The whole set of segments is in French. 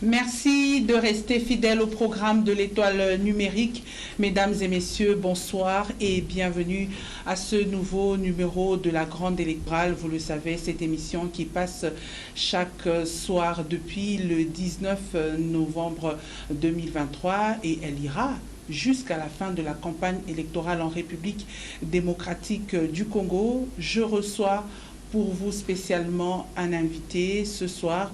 Merci de rester fidèles au programme de l'Étoile numérique. Mesdames et messieurs, bonsoir et bienvenue à ce nouveau numéro de la Grande Électorale. Vous le savez, cette émission qui passe chaque soir depuis le 19 novembre 2023 et elle ira jusqu'à la fin de la campagne électorale en République démocratique du Congo. Je reçois pour vous spécialement un invité ce soir.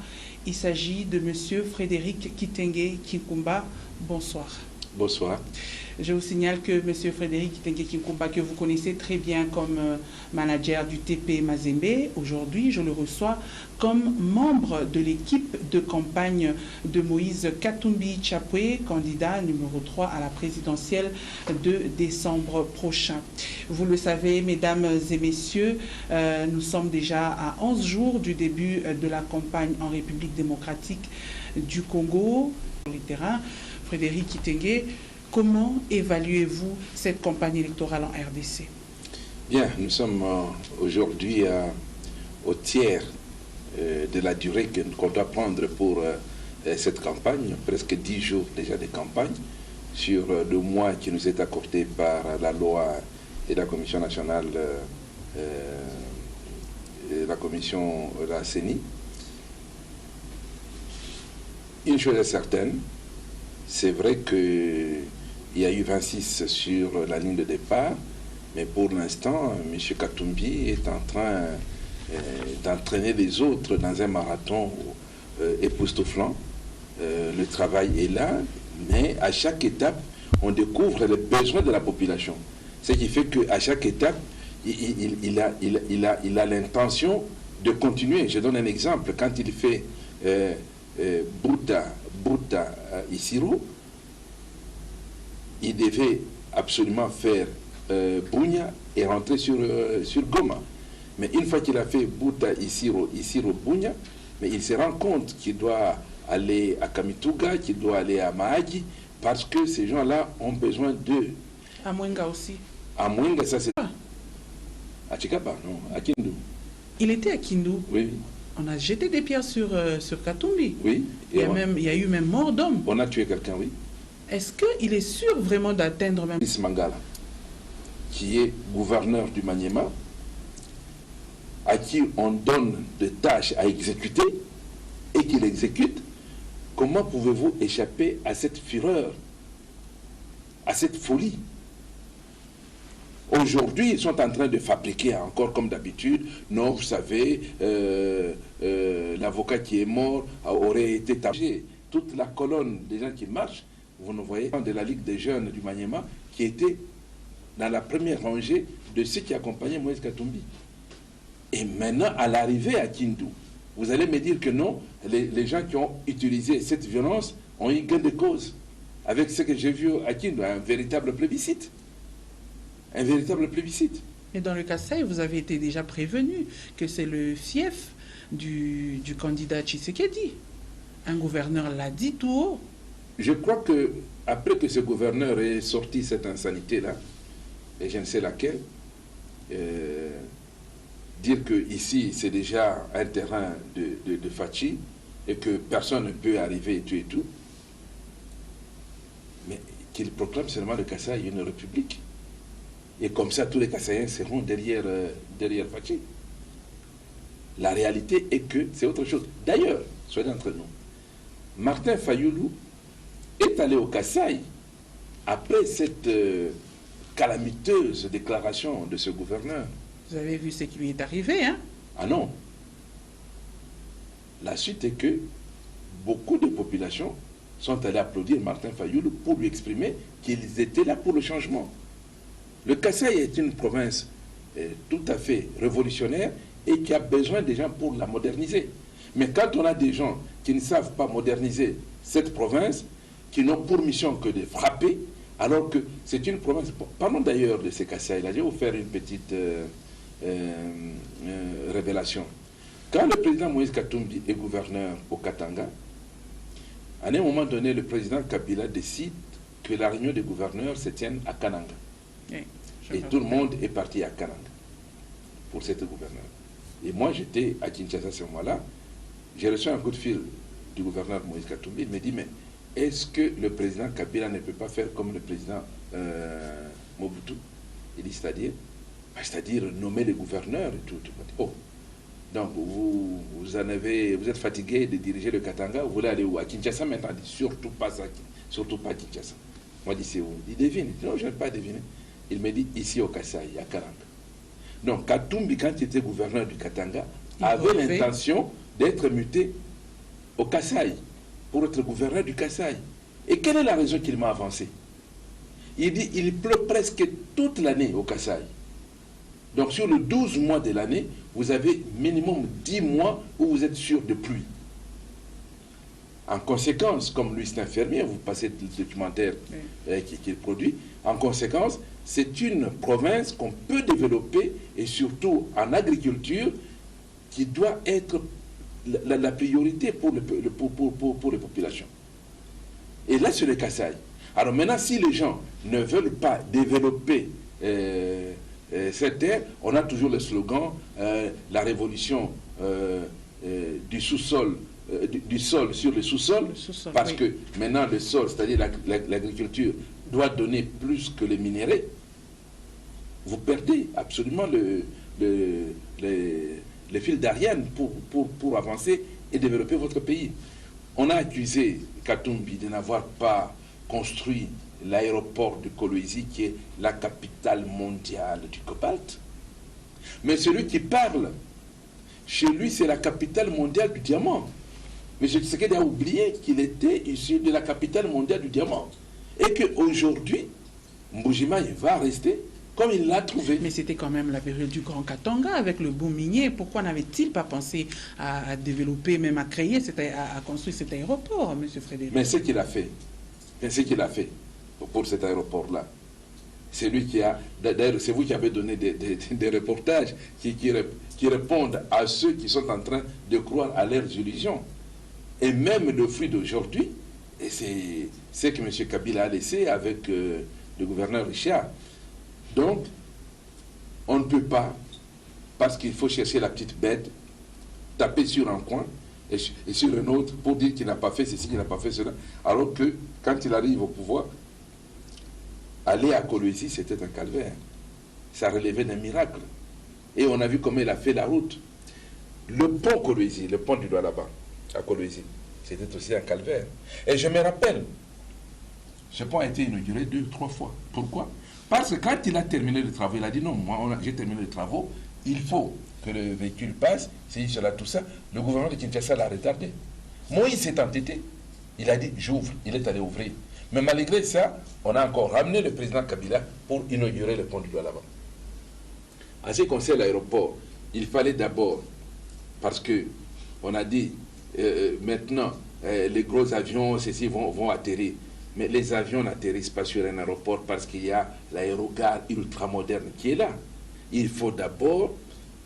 Il s'agit de M. Frédéric Kitenge Kinkumba. Bonsoir. Bonsoir. Je vous signale que M. Frédéric Kitenge Kinkumba, que vous connaissez très bien comme manager du TP Mazembe, aujourd'hui je le reçois comme membre de l'équipe de campagne de Moïse Katumbi Chapwe, candidat numéro 3 à la présidentielle de décembre prochain. Vous le savez, mesdames et messieurs, nous sommes déjà à 11 jours du début de la campagne en République démocratique du Congo. Sur le terrain, Frédéric Kitenge, comment évaluez-vous cette campagne électorale en RDC? Bien, nous sommes aujourd'hui au tiers de la durée qu'on doit prendre pour cette campagne, presque 10 jours déjà de campagne, sur le mois qui nous est accordé par la loi et la Commission nationale, la Commission, la CENI. Une chose est certaine, c'est vrai qu'il y a eu 26 sur la ligne de départ, mais pour l'instant, M. Katumbi est en train d'entraîner les autres dans un marathon époustouflant. Le travail est là, mais à chaque étape, on découvre les besoins de la population. Ce qui fait qu'à chaque étape, il a l'intention de continuer. Je donne un exemple. Quand il fait Buta Isiro, il devait absolument faire Bunya et rentrer sur Goma. Mais une fois qu'il a fait Buta Isiro Bunya, mais il se rend compte qu'il doit aller à Kamituga, qu'il doit aller à Mahagi, parce que ces gens-là ont besoin d'eux. À Mwenga aussi. À Mwenga, ça c'est... À Chikapa, non, à Kindu. Il était à Kindu. Oui. On a jeté des pierres sur Katumbi. Oui. Il y a eu même mort d'homme. On a tué quelqu'un, oui. Est-ce qu'il est sûr vraiment d'atteindre même... Mangala, qui est gouverneur du Maniema, à qui on donne des tâches à exécuter et qu'il exécute, comment pouvez-vous échapper à cette fureur, à cette folie? Aujourd'hui, ils sont en train de fabriquer encore comme d'habitude. Non, vous savez, l'avocat qui est mort aurait été tabagé. Toute la colonne des gens qui marchent, vous ne voyez pas, de la Ligue des jeunes du Maniema, qui était dans la première rangée de ceux qui accompagnaient Moïse Katumbi. Et maintenant, à l'arrivée à Kindu, vous allez me dire que non, les gens qui ont utilisé cette violence ont eu gain de cause. Avec ce que j'ai vu à Kindu, un véritable plébiscite. Un véritable plébiscite. Mais dans le Kasaï, vous avez été déjà prévenu que c'est le fief du candidat Tshisekedi. Un gouverneur l'a dit tout haut. Je crois que après que ce gouverneur ait sorti cette insanité-là, et je ne sais laquelle, dire que ici c'est déjà un terrain de Fachi et que personne ne peut arriver et tout, mais qu'il proclame seulement le Kasaï une république. Et comme ça, tous les Kassaïens seront derrière Fachi. La réalité est que c'est autre chose. D'ailleurs, soyez entre nous, Martin Fayoulou est allé au Kasaï après cette calamiteuse déclaration de ce gouverneur. Vous avez vu ce qui lui est arrivé, hein? Ah non. La suite est que beaucoup de populations sont allées applaudir Martin Fayoulou pour lui exprimer qu'ils étaient là pour le changement. Le Kasaï est une province tout à fait révolutionnaire et qui a besoin des gens pour la moderniser. Mais quand on a des gens qui ne savent pas moderniser cette province, qui n'ont pour mission que de frapper, Alors que c'est une province. Parlons d'ailleurs de ces Kasaï-là. Je vais vous faire une petite révélation. Quand le président Moïse Katumbi est gouverneur au Katanga, à un moment donné, le président Kabila décide que la réunion des gouverneurs se tienne à Kananga. Oui, et tout le monde est parti à Kananga pour cette gouverneur. Et moi, j'étais à Kinshasa à ce moment-là. J'ai reçu un coup de fil du gouverneur Moïse Katumbi. Il me dit, mais est-ce que le président Kabila ne peut pas faire comme le président Mobutu? Il dit, c'est-à-dire nommer les gouverneurs et tout. Oh, donc vous êtes fatigué de diriger le Katanga, vous voulez aller où? À Kinshasa maintenant? Il dit, surtout pas Kinshasa. Moi, je dis, c'est où? Il devine. Il dit, non, je n'ai pas deviné. Il me dit, ici au Kasaï, à Kananga. Donc Katumbi, quand il était gouverneur du Katanga, avait l'intention d'être muté au Kasaï, pour être gouverneur du Kasaï. Et quelle est la raison qu'il m'a avancé? Il dit, il pleut presque toute l'année au Kasaï. Donc sur les 12 mois de l'année, vous avez minimum 10 mois où vous êtes sûr de pluie. En conséquence, comme lui c'est un fermier, vous passez le documentaire qu'il produit, en conséquence, c'est une province qu'on peut développer, et surtout en agriculture, qui doit être la priorité pour les populations. Et là, c'est le Kasaï. Alors maintenant, si les gens ne veulent pas développer cette terre, on a toujours le slogan la révolution du sous-sol, du sol sur le sous-sol, parce que maintenant le sol, c'est-à-dire l'agriculture, doit donner plus que les minéraux. Vous perdez absolument le fil d'Ariane pour avancer et développer votre pays. On a accusé Katumbi de n'avoir pas construit l'aéroport de Kolwezi, qui est la capitale mondiale du cobalt. Mais celui qui parle, chez lui, c'est la capitale mondiale du diamant. Mais Tshisekedi a oublié qu'il était issu de la capitale mondiale du diamant. Et qu'aujourd'hui, Mbujimayi va rester comme il l'a trouvé. Mais c'était quand même la période du Grand Katanga avec le boom minier. Pourquoi n'avait-il pas pensé à développer, même à créer, à construire cet aéroport, M. Frédéric? Mais ce qu'il a fait, pour cet aéroport-là, c'est lui qui a... D'ailleurs, c'est vous qui avez donné des reportages qui répondent à ceux qui sont en train de croire à leurs illusions. Et même le fruit d'aujourd'hui, et c'est ce que M. Kabila a laissé avec le gouverneur Richard. Donc, on ne peut pas, parce qu'il faut chercher la petite bête, taper sur un coin et sur un autre pour dire qu'il n'a pas fait ceci, qu'il n'a pas fait cela. Alors que, quand il arrive au pouvoir, aller à Kolwezi, c'était un calvaire. Ça relevait d'un miracle. Et on a vu comment il a fait la route. Le pont Kolwezi, le pont du Doualaba, à Kolwezi, c'était aussi un calvaire. Et je me rappelle, ce pont a été inauguré 2 ou 3 fois. Pourquoi? Parce que quand il a terminé les travaux, il a dit non, moi j'ai terminé les travaux, il faut que le véhicule passe, c'est cela, tout ça. Le gouvernement de Kinshasa l'a retardé. Moïse s'est entêté. Il a dit j'ouvre, il est allé ouvrir. Mais malgré ça, on a encore ramené le président Kabila pour inaugurer le pont du Doualaba. En ce qui concerne l'aéroport, il fallait d'abord, parce que on a dit maintenant les gros avions, ceci vont atterrir. Mais les avions n'atterrissent pas sur un aéroport parce qu'il y a l'aérogare ultramoderne qui est là. Il faut d'abord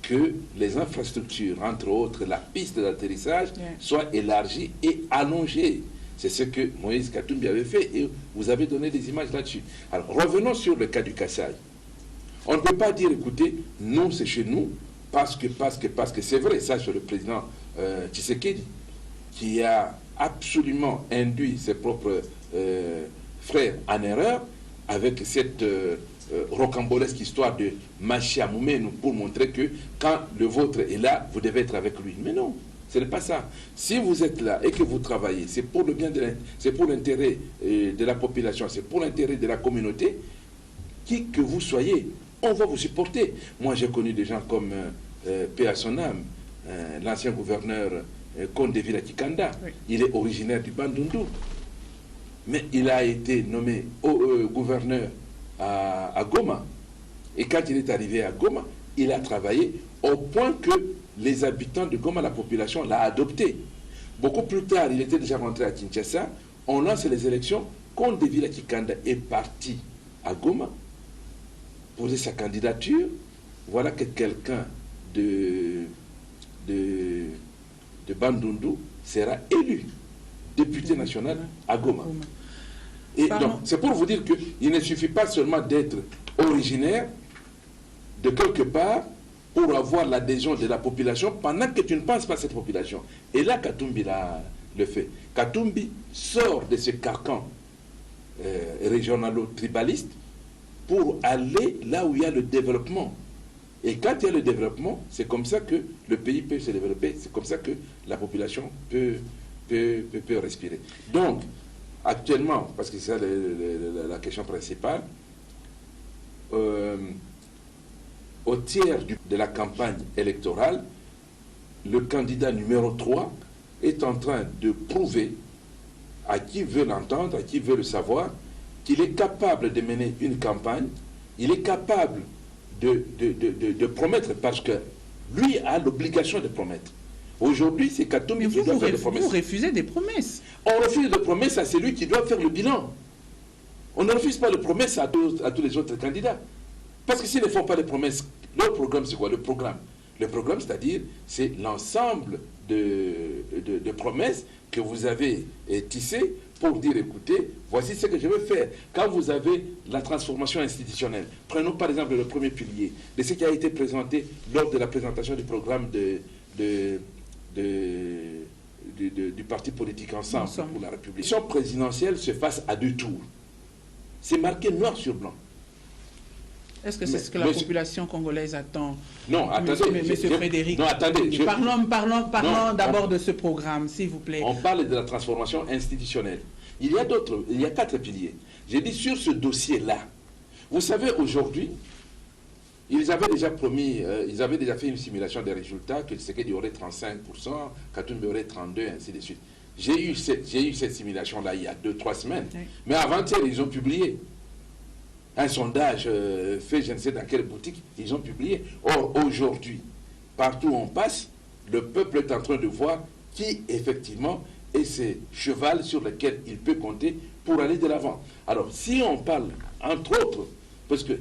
que les infrastructures, entre autres la piste d'atterrissage, soient élargies et allongées. C'est ce que Moïse Katumbi avait fait et vous avez donné des images là-dessus. Alors revenons sur le cas du Kasaï. On ne peut pas dire, écoutez, non, c'est chez nous, parce que c'est vrai, ça c'est le président Tshisekedi, qui a absolument induit ses propres frères en erreur avec cette rocambolesque histoire de Machia Moumène pour montrer que quand le vôtre est là, vous devez être avec lui. Mais non, ce n'est pas ça. Si vous êtes là et que vous travaillez, c'est pour le bien c'est pour l'intérêt de la population, c'est pour l'intérêt de la communauté, qui que vous soyez, on va vous supporter. Moi, j'ai connu des gens comme Paix à son âme, l'ancien gouverneur Conde Villa Kikanda. Oui. Il est originaire du Bandundu. Mais il a été nommé gouverneur à Goma. Et quand il est arrivé à Goma, il a travaillé au point que les habitants de Goma, la population, l'a adopté. Beaucoup plus tard, il était déjà rentré à Kinshasa. On lance les élections. quand Devila Kikanda est parti à Goma, poser sa candidature, voilà que quelqu'un de Bandundu sera élu député national à Goma. Et donc, c'est pour vous dire qu'il ne suffit pas seulement d'être originaire de quelque part pour avoir l'adhésion de la population pendant que tu ne penses pas à cette population. Et là, Katumbi le fait. Katumbi sort de ce carcan régionalo-tribaliste pour aller là où il y a le développement. Et quand il y a le développement, c'est comme ça que le pays peut se développer, c'est comme ça que la population peut respirer. Donc, actuellement, parce que c'est la question principale, au tiers de la campagne électorale, le candidat numéro 3 est en train de prouver à qui veut l'entendre, à qui veut le savoir, qu'il est capable de mener une campagne, il est capable de promettre, parce que lui a l'obligation de promettre. Aujourd'hui, c'est Katumbi qui doit faire des promesses. Vous refusez des promesses. On refuse des promesses à celui qui doit faire le bilan. On ne refuse pas les promesses à tous les autres candidats. Parce que s'ils ne font pas de promesses, leur programme, c'est quoi? Le programme, c'est-à-dire, c'est l'ensemble de promesses que vous avez tissées pour dire, écoutez, voici ce que je veux faire. Quand vous avez la transformation institutionnelle, prenons par exemple le premier pilier de ce qui a été présenté lors de la présentation du programme du parti politique Ensemble pour la République. L'élection présidentielle se fasse à 2 tours. C'est marqué noir sur blanc. Est-ce que c'est ce que la population congolaise attend? Non, attendez. Monsieur Frédéric. Non, attendez. Parlons d'abord de ce programme, s'il vous plaît. On parle de la transformation institutionnelle. Il y a 4 piliers. J'ai dit sur ce dossier-là. Vous savez, aujourd'hui, ils avaient déjà promis, ils avaient déjà fait une simulation des résultats, que Tshisekedi aurait 35%, Katumbi aurait 32%, ainsi de suite. J'ai eu cette simulation-là il y a 2-3 semaines. Oui. Mais avant-hier, ils ont publié un sondage fait, je ne sais dans quelle boutique, ils ont publié. Or, aujourd'hui, partout où on passe, le peuple est en train de voir qui, effectivement, est ce cheval sur lequel il peut compter pour aller de l'avant. Alors, si on parle, entre autres, parce que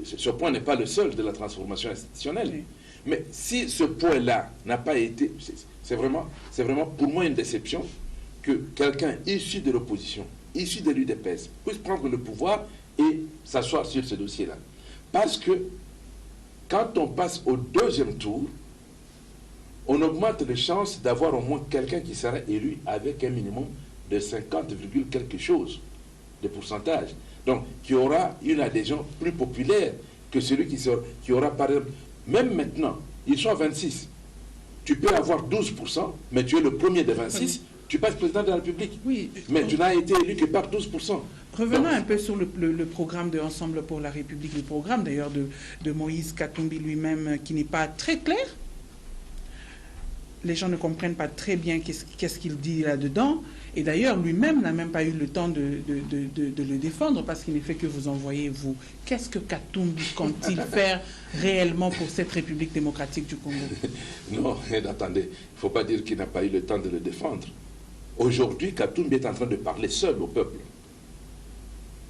ce point n'est pas le seul de la transformation institutionnelle, oui. Mais si ce point-là n'a pas été... C'est vraiment pour moi une déception que quelqu'un issu de l'opposition, issu de l'UDPS, puisse prendre le pouvoir et s'asseoir sur ce dossier-là. Parce que quand on passe au 2e tour, on augmente les chances d'avoir au moins quelqu'un qui sera élu avec un minimum de 50, quelque chose de pourcentage. Donc, qui aura une adhésion plus populaire que celui qui aura, par exemple, même maintenant, ils sont à 26. Tu peux avoir 12%, mais tu es le premier de 26, tu passes président de la République. Oui. Mais tu n'as été élu que par 12%. Revenons un peu sur le programme de Ensemble pour la République, le programme d'ailleurs de Moïse Katumbi lui-même, qui n'est pas très clair. Les gens ne comprennent pas très bien qu'est-ce qu'il dit là-dedans. Et d'ailleurs, lui-même n'a même pas eu le temps de le défendre parce qu'il ne fait que vous envoyer, vous. Qu'est-ce que Katumbi compte-t-il faire réellement pour cette République démocratique du Congo? Non, attendez, il ne faut pas dire qu'il n'a pas eu le temps de le défendre. Aujourd'hui, Katumbi est en train de parler seul au peuple.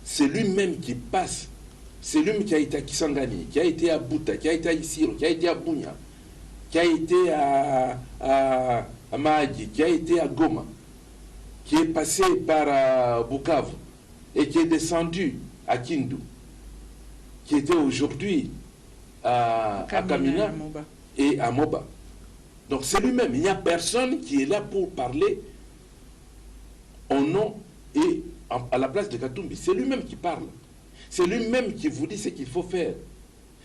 C'est lui-même qui passe. C'est lui qui a été à Kisangani, qui a été à Bouta, qui a été à Isiro, qui a été à Bunia, qui a été à Mahagi, qui a été à Goma, qui est passé par Bukavu et qui est descendu à Kindu, qui était aujourd'hui à Kamina et à Moba. Donc c'est lui-même. Il n'y a personne qui est là pour parler au nom et à la place de Katumbi. C'est lui-même qui parle. C'est lui-même qui vous dit ce qu'il faut faire.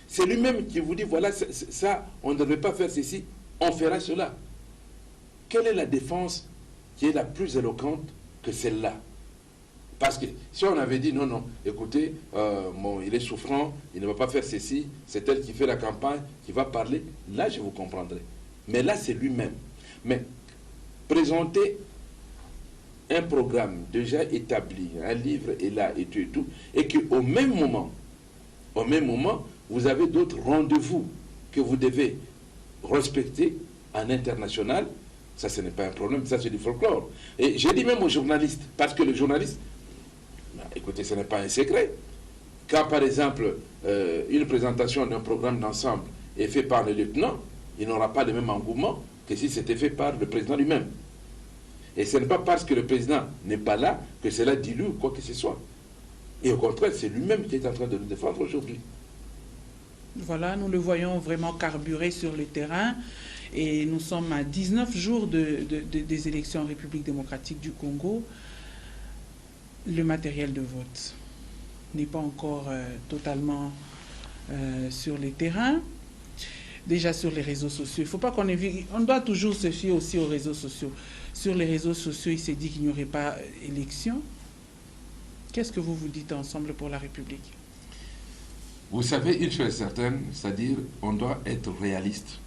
C'est lui-même qui vous dit, voilà, ça, on ne devrait pas faire ceci, on fera cela. Quelle est la défense qui est la plus éloquente que celle-là? Parce que si on avait dit, non, non, écoutez, il est souffrant, il ne va pas faire ceci, c'est elle qui fait la campagne, qui va parler, là, je vous comprendrai. Mais là, c'est lui-même. Mais présenter un programme déjà établi, un livre est là, et tout, et qu'au même moment, vous avez d'autres rendez-vous que vous devez respecter en international. Ça, ce n'est pas un problème, ça, c'est du folklore. Et j'ai dit même aux journalistes, parce que le journaliste, écoutez, ce n'est pas un secret. Quand, par exemple, une présentation d'un programme d'ensemble est faite par le lieutenant, il n'aura pas le même engouement que si c'était fait par le président lui-même. Et ce n'est pas parce que le président n'est pas là que cela dilue quoi que ce soit. Et au contraire, c'est lui-même qui est en train de nous défendre aujourd'hui. Voilà, nous le voyons vraiment carburer sur le terrain. Et nous sommes à 19 jours des élections en République démocratique du Congo. Le matériel de vote n'est pas encore totalement sur les terrains. Déjà sur les réseaux sociaux. Il ne faut pas qu'on évite. On doit toujours se fier aussi aux réseaux sociaux. Sur les réseaux sociaux, il s'est dit qu'il n'y aurait pas élection. Qu'est-ce que vous vous dites ensemble pour la République? Vous savez, une chose est certaine, c'est-à-dire on doit être réaliste.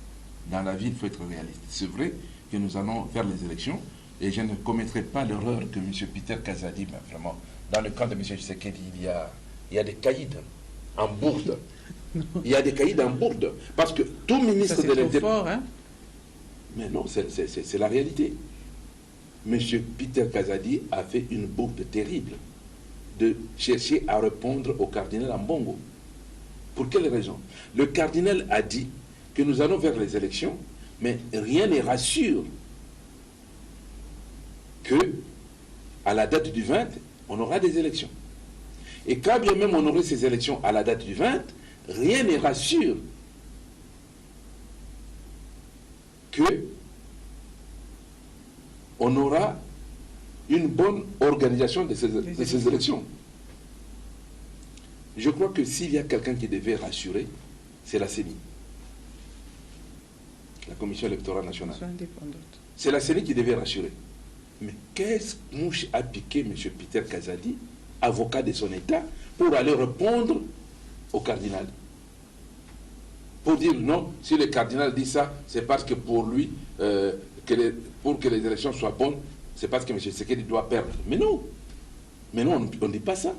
Dans la vie, il faut être réaliste. C'est vrai que nous allons faire les élections et je ne commettrai pas l'erreur que M. Peter Kazadi, mais vraiment, dans le camp de M. Tshisekedi, il y a des caïds en bourde. Il y a des caïds en bourde. Parce que tout ministre de l'Intérieur... hein? Mais non, c'est la réalité. M. Peter Kazadi a fait une bourde terrible de chercher à répondre au cardinal Ambongo. Pour quelle raison? Le cardinal a dit que nous allons vers les élections, mais rien ne rassure que à la date du 20, on aura des élections. Et quand bien même on aurait ces élections à la date du 20, rien ne rassure que on aura une bonne organisation de ces élections. Je crois que s'il y a quelqu'un qui devait rassurer, c'est la CENI, la Commission électorale nationale. C'est la CENI qui devait rassurer. Mais qu'est-ce que mouche a piqué M. Peter Kazadi, avocat de son État, pour aller répondre au cardinal? Pour dire non, si le cardinal dit ça, c'est parce que pour lui, pour que les élections soient bonnes, c'est parce que M. Tshisekedi doit perdre. Mais non, on ne dit pas ça.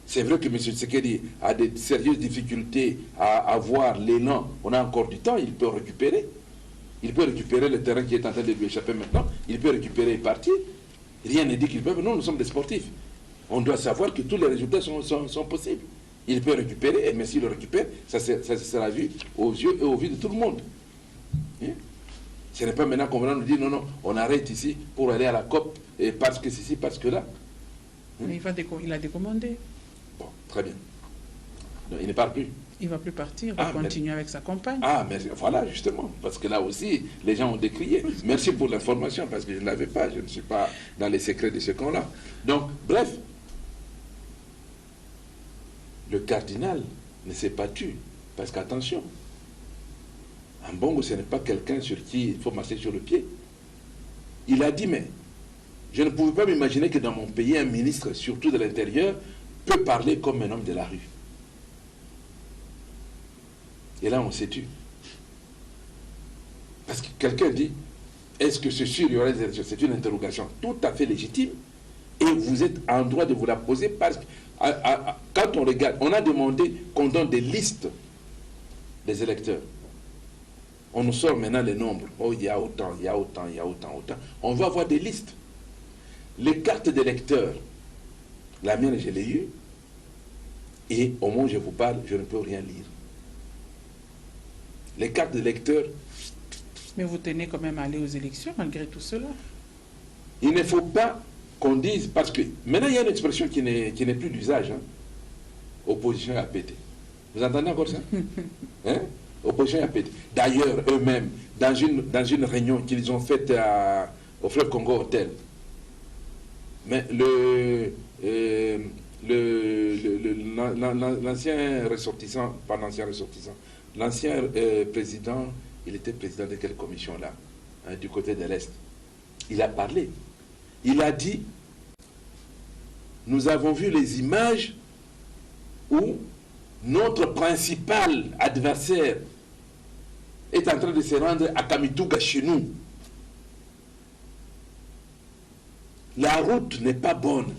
C'est vrai que M. Tshisekedi a de sérieuses difficultés à avoir l'élan. On a encore du temps, il peut récupérer. Il peut récupérer le terrain qui est en train de lui échapper maintenant. Il peut récupérer et partir. Rien ne dit qu'il peut. Non, nous sommes des sportifs. On doit savoir que tous les résultats sont possibles. Il peut récupérer, mais s'il le récupère, ça sera vu aux yeux et aux vues de tout le monde. Hein? Ce n'est pas maintenant qu'on va nous dire non, on arrête ici pour aller à la COP, et parce que ceci, parce que là. Hein? Mais il a décommandé. Bon, très bien. Non, il ne part plus. Il ne va plus partir, il va continuer avec sa campagne. Ah, mais voilà, justement, parce que là aussi, les gens ont décrié. Merci pour l'information, parce que je ne l'avais pas, je ne suis pas dans les secrets de ce camp-là. Donc, bref, le cardinal ne s'est pas tué, parce qu'attention, Ambongo, ce n'est pas quelqu'un sur qui il faut marcher sur le pied. Il a dit, mais je ne pouvais pas m'imaginer que dans mon pays, un ministre, surtout de l'Intérieur, peut parler comme un homme de la rue. Et là, on s'est tué. Parce que quelqu'un dit, est-ce que c'est sûr, il y aura des élections? C'est une interrogation tout à fait légitime. Et vous êtes en droit de vous la poser parce que, quand on regarde, on a demandé qu'on donne des listes des électeurs. On nous sort maintenant les nombres. Oh, il y a autant, il y a autant, il y a autant, autant. On va avoir des listes. Les cartes d'électeurs, la mienne, je l'ai eue. Et au moment où je vous parle, je ne peux rien lire. Les cartes d'électeurs. Mais vous tenez quand même à aller aux élections malgré tout cela. Il ne faut pas qu'on dise, parce que maintenant il y a une expression qui n'est plus d'usage. Hein? Opposition à péter. Vous entendez encore ça? Hein? Opposition à péter. D'ailleurs, eux-mêmes, dans une réunion qu'ils ont faite au Fleuve Congo Hotel, mais l'ancien ressortissant, pas l'ancien ressortissant, l'ancien président, il était président de quelle commission là, hein, du côté de l'Est. Il a parlé. Il a dit, nous avons vu les images où notre principal adversaire est en train de se rendre à Kamituga chez nous. La route n'est pas bonne.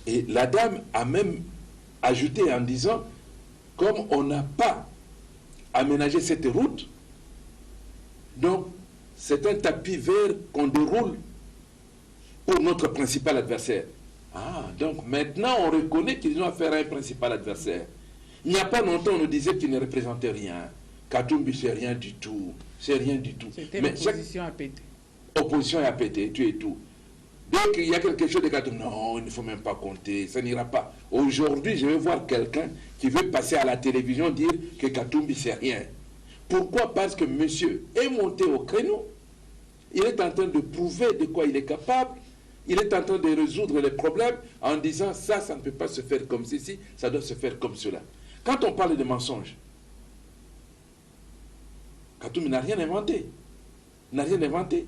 Et la dame a même ajouté en disant, comme on n'a pas aménagé cette route, donc c'est un tapis vert qu'on déroule pour notre principal adversaire. Ah, donc maintenant on reconnaît qu'ils ont affaire à un principal adversaire. Il n'y a pas longtemps on nous disait qu'il ne représentait rien. Katumbi c'est rien du tout. C'est rien du tout. C'était l'opposition à péter. Opposition à péter, tu es tout. Dès qu'il y a quelque chose de Katumbi, non, il ne faut même pas compter, ça n'ira pas. Aujourd'hui, je vais voir quelqu'un qui veut passer à la télévision dire que Katumbi c'est rien. Pourquoi? Parce que monsieur est monté au créneau. Il est en train de prouver de quoi il est capable. Il est en train de résoudre les problèmes en disant ça ne peut pas se faire comme ceci, ça doit se faire comme cela. Quand on parle de mensonges, Katumbi n'a rien inventé. Il n'a rien inventé.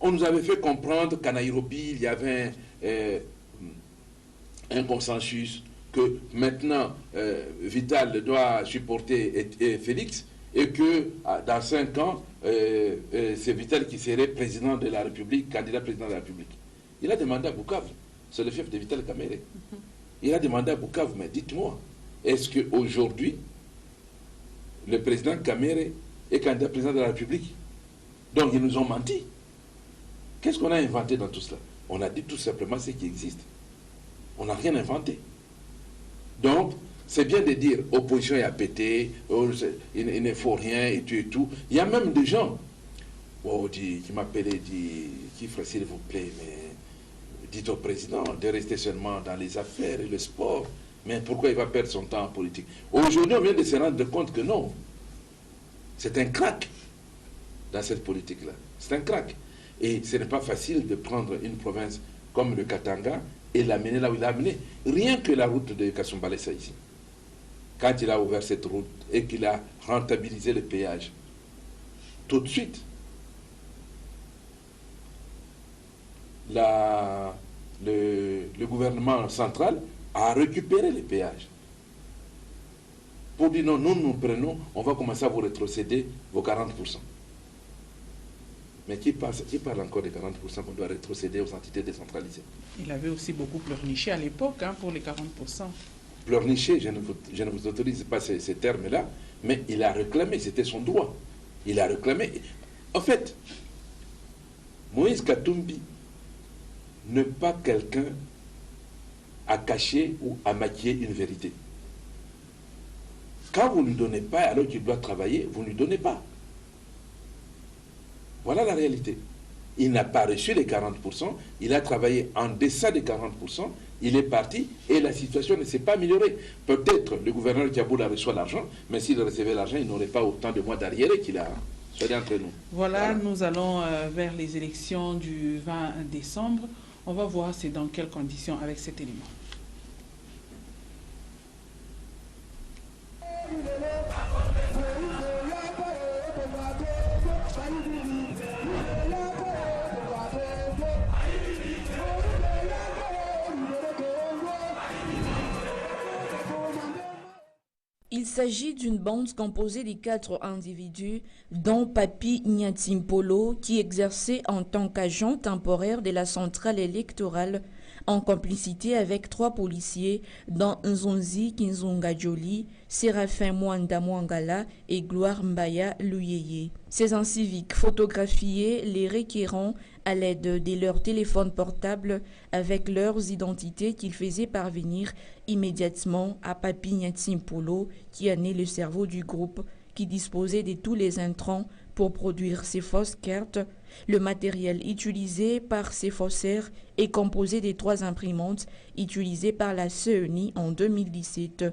On nous avait fait comprendre qu'à Nairobi, il y avait un consensus que maintenant Vital doit supporter Félix et que dans 5 ans, c'est Vital qui serait président de la République, candidat président de la République. Il a demandé à Bukavu, c'est le chef de Vital Kamerhe. Il a demandé à Bukavu, mais dites-moi, est-ce qu'aujourd'hui, le président Kamerhe est candidat président de la République? Donc ils nous ont menti. Qu'est-ce qu'on a inventé dans tout cela? On a dit tout simplement ce qui existe. On n'a rien inventé. Donc, c'est bien de dire opposition est à péter, il ne faut rien et tout et tout. Il y a même des gens qui m'appelaient, qui ferait s'il vous plaît, mais dites au président de rester seulement dans les affaires et le sport. Mais pourquoi il va perdre son temps en politique? Aujourd'hui, on vient de se rendre compte que non. C'est un crack dans cette politique-là. C'est un crack. Et ce n'est pas facile de prendre une province comme le Katanga et l'amener là où il l'a amené. Rien que la route de Kasumbalesa ici. Quand il a ouvert cette route et qu'il a rentabilisé le péage, tout de suite, le gouvernement central a récupéré les péages. Pour dire non, nous prenons, on va commencer à vous rétrocéder vos 40%. Mais qui parle encore des 40% qu'on doit rétrocéder aux entités décentralisées? Il avait aussi beaucoup pleurniché à l'époque pour les 40%. Pleurniché, je ne vous autorise pas ces termes-là, mais il a réclamé, c'était son droit. Il a réclamé. En fait, Moïse Katumbi n'est pas quelqu'un à cacher ou à maquiller une vérité. Quand vous ne lui donnez pas, alors qu'il doit travailler, vous ne lui donnez pas. Voilà la réalité. Il n'a pas reçu les 40%, il a travaillé en deçà des 40%, il est parti et la situation ne s'est pas améliorée. Peut-être le gouverneur Kiaboula reçoit l'argent, mais s'il recevait l'argent, il n'aurait pas autant de mois d'arriéré qu'il a. Soyez entre nous. Voilà, nous allons vers les élections du 20 décembre. On va voir c'est dans quelles conditions avec cet élément. Il s'agit d'une bande composée de 4 individus, dont Papi Nyantimpolo, qui exerçait en tant qu'agent temporaire de la centrale électorale, en complicité avec 3 policiers, dont Nzonzi Kinzongajoli, Séraphin Mwanda Mwangala et Gloire Mbaya Luyeye. Ces inciviques photographiaient les requérants à l'aide de leurs téléphones portables avec leurs identités qu'ils faisaient parvenir immédiatement à Papi Nyantimpolo, qui en est le cerveau du groupe, qui disposait de tous les intrants pour produire ces fausses cartes. Le matériel utilisé par ces faussaires est composé des 3 imprimantes utilisées par la CENI en 2017,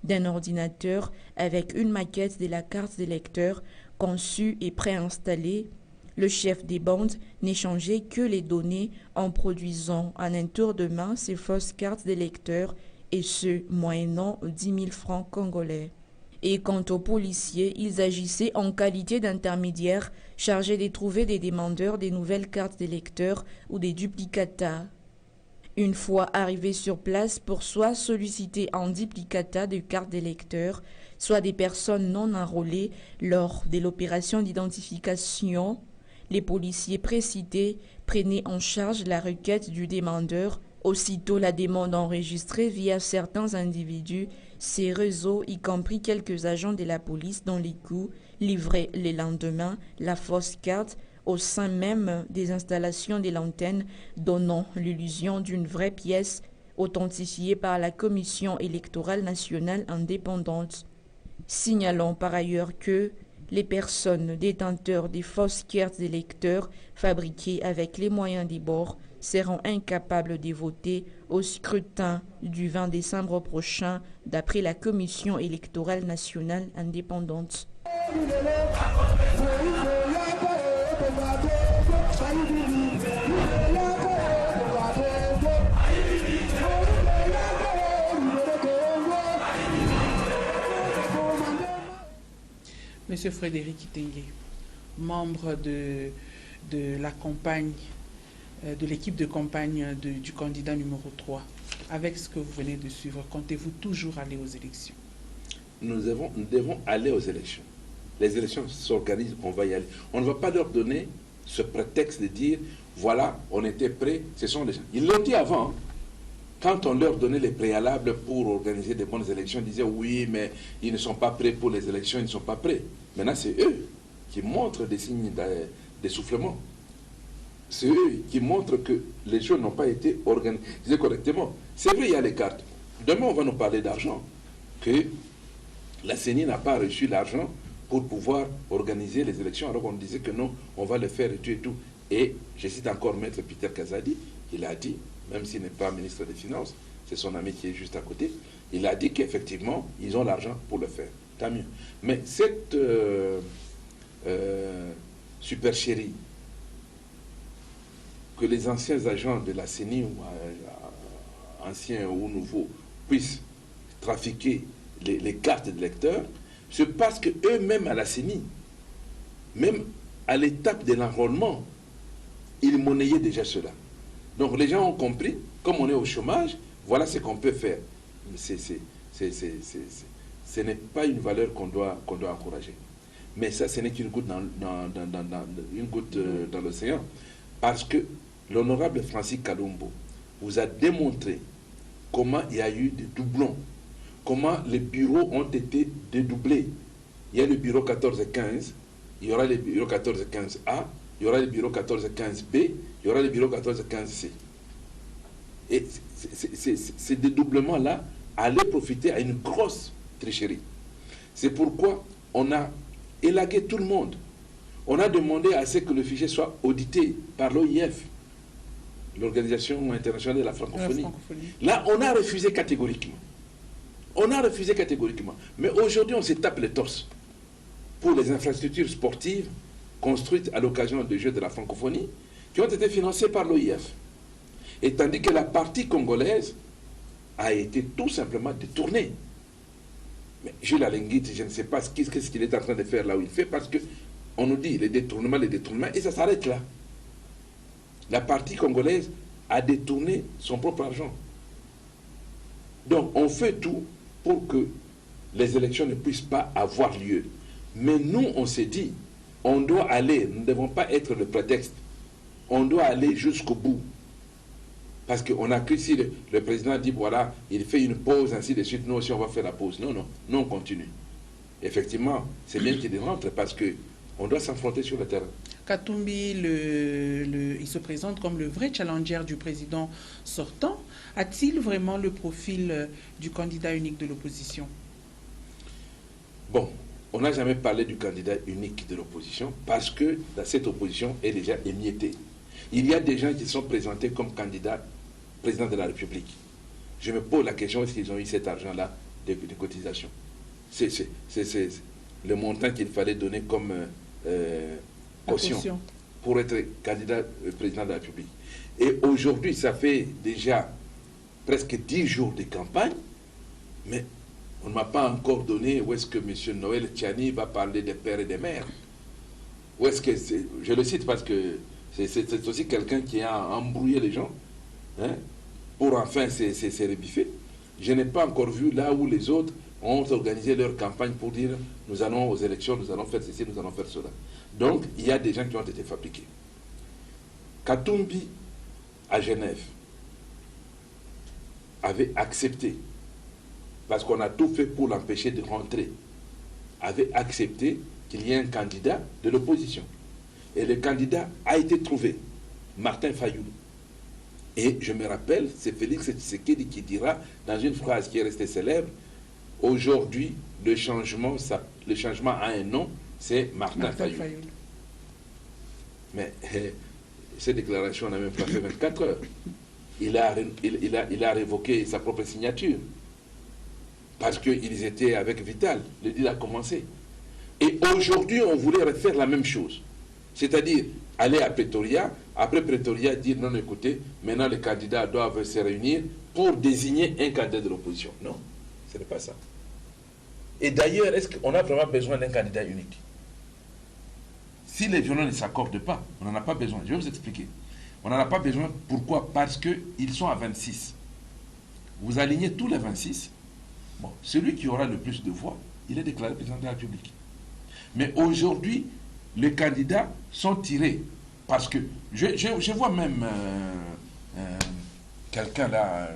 d'un ordinateur avec une maquette de la carte d'électeur conçue et préinstallée. Le chef des bandes n'échangeait que les données en produisant en un tour de main ces fausses cartes d'électeurs, et ce, moyennant 10 000 francs congolais. Et quant aux policiers, ils agissaient en qualité d'intermédiaires chargés de trouver des demandeurs des nouvelles cartes d'électeurs ou des duplicata. Une fois arrivés sur place pour soit solliciter un duplicata de cartes d'électeurs, soit des personnes non enrôlées lors de l'opération d'identification, les policiers précités prenaient en charge la requête du demandeur. Aussitôt la demande enregistrée via certains individus, ces réseaux, y compris quelques agents de la police dans les coups, livraient le lendemain la fausse carte au sein même des installations de l'antenne, donnant l'illusion d'une vraie pièce authentifiée par la Commission électorale nationale indépendante. Signalons par ailleurs que les personnes détenteurs des fausses cartes d'électeurs fabriquées avec les moyens des bords seront incapables de voter au scrutin du 20 décembre prochain, d'après la Commission électorale nationale indépendante. Monsieur Frédéric Itengue, membre de la campagne, de l'équipe de campagne du candidat numéro 3, avec ce que vous venez de suivre, comptez-vous toujours aller aux élections? Nous devons aller aux élections. Les élections s'organisent, on va y aller. On ne va pas leur donner ce prétexte de dire, voilà, on était prêts, ce sont les gens. Ils l'ont dit avant. Quand on leur donnait les préalables pour organiser des bonnes élections, ils disaient oui, mais ils ne sont pas prêts pour les élections, ils ne sont pas prêts. Maintenant, c'est eux qui montrent des signes d'essoufflement. C'est eux qui montrent que les choses n'ont pas été organisées correctement. C'est vrai, il y a les cartes. Demain, on va nous parler d'argent. Que la CENI n'a pas reçu l'argent pour pouvoir organiser les élections, alors qu'on disait que non, on va le faire et tout et tout. Et je cite encore Maître Peter Kazadi, il a dit, même s'il n'est pas ministre des Finances, c'est son ami qui est juste à côté, il a dit qu'effectivement, ils ont l'argent pour le faire. Tant mieux. Mais cette supercherie que les anciens agents de la CENI, ou anciens ou nouveaux, puissent trafiquer les cartes d'électeurs, c'est parce qu'eux-mêmes à la CENI, même à l'étape de l'enrôlement, ils monnayaient déjà cela. Donc les gens ont compris, comme on est au chômage, voilà ce qu'on peut faire. Ce n'est pas une valeur qu'on doit encourager. Mais ça, ce n'est qu'une goutte dans l'océan. Parce que l'honorable Francis Kalumbo vous a démontré comment il y a eu des doublons, comment les bureaux ont été dédoublés. Il y a le bureau 14 et 15, il y aura le bureau 14 et 15A, il y aura le bureau 14 et 15B, il y aura le bureau 14 et 15C. Et ces dédoublements-là allaient profiter à une grosse tricherie. C'est pourquoi on a élagué tout le monde. On a demandé à ce que le fichier soit audité par l'OIF, l'Organisation internationale de la francophonie. Là, on a refusé catégoriquement. On a refusé catégoriquement. Mais aujourd'hui, on se tape les torses pour les infrastructures sportives construites à l'occasion des Jeux de la francophonie qui ont été financées par l'OIF. Et tandis que la partie congolaise a été tout simplement détournée. Mais Jules Alenguite, je ne sais pas qu'est-ce qu'il est en train de faire là où il fait, parce qu'on nous dit les détournements, et ça s'arrête là. La partie congolaise a détourné son propre argent. Donc on fait tout pour que les élections ne puissent pas avoir lieu. Mais nous, on s'est dit, on doit aller, nous ne devons pas être le prétexte, on doit aller jusqu'au bout. Parce qu'on a cru si le président dit, voilà, il fait une pause, ainsi de suite, nous aussi on va faire la pause. Non, non, nous on continue. Effectivement, c'est bien qu'il rentre parce qu'on doit s'affronter sur le terrain. Katumbi, il se présente comme le vrai challenger du président sortant. A-t-il vraiment le profil du candidat unique de l'opposition? Bon, on n'a jamais parlé du candidat unique de l'opposition parce que cette opposition est déjà émiettée. Il y a des gens qui sont présentés comme candidats président de la République. Je me pose la question, est-ce qu'ils ont eu cet argent-là de cotisation? C'est le montant qu'il fallait donner comme caution pour être candidat président de la République. Et aujourd'hui, ça fait déjà presque 10 jours de campagne, mais on ne m'a pas encore donné où est-ce que M. Noël Tchani va parler des pères et des mères. Où est-ce que je le cite parce que c'est aussi quelqu'un qui a embrouillé les gens, hein, pour enfin se rebiffer. Je n'ai pas encore vu là où les autres ont organisé leur campagne pour dire nous allons aux élections, nous allons faire ceci, nous allons faire cela. Donc, il y a des gens qui ont été fabriqués. Katumbi, à Genève, avait accepté, parce qu'on a tout fait pour l'empêcher de rentrer, avait accepté qu'il y ait un candidat de l'opposition. Et le candidat a été trouvé, Martin Fayoulou. Et je me rappelle, c'est Félix Tshisekedi qui dira, dans une phrase qui est restée célèbre, aujourd'hui, le changement a un nom, c'est Martin Fayoulou. Mais cette déclaration n'a même pas fait 24 heures. Il a révoqué sa propre signature. Parce qu'ils étaient avec Vital. Le deal a commencé. Et aujourd'hui, on voulait refaire la même chose. C'est-à-dire aller à Pretoria, après Pretoria, dire non, écoutez, maintenant les candidats doivent se réunir pour désigner un candidat de l'opposition. Non, ce n'est pas ça. Et d'ailleurs, est-ce qu'on a vraiment besoin d'un candidat unique? Si les violons ne s'accordent pas, on n'en a pas besoin. Je vais vous expliquer. On n'en a pas besoin. Pourquoi? Parce qu'ils sont à 26. Vous alignez tous les 26. Bon, celui qui aura le plus de voix, il est déclaré président de la République. Mais aujourd'hui, les candidats sont tirés. Parce que je vois même quelqu'un là,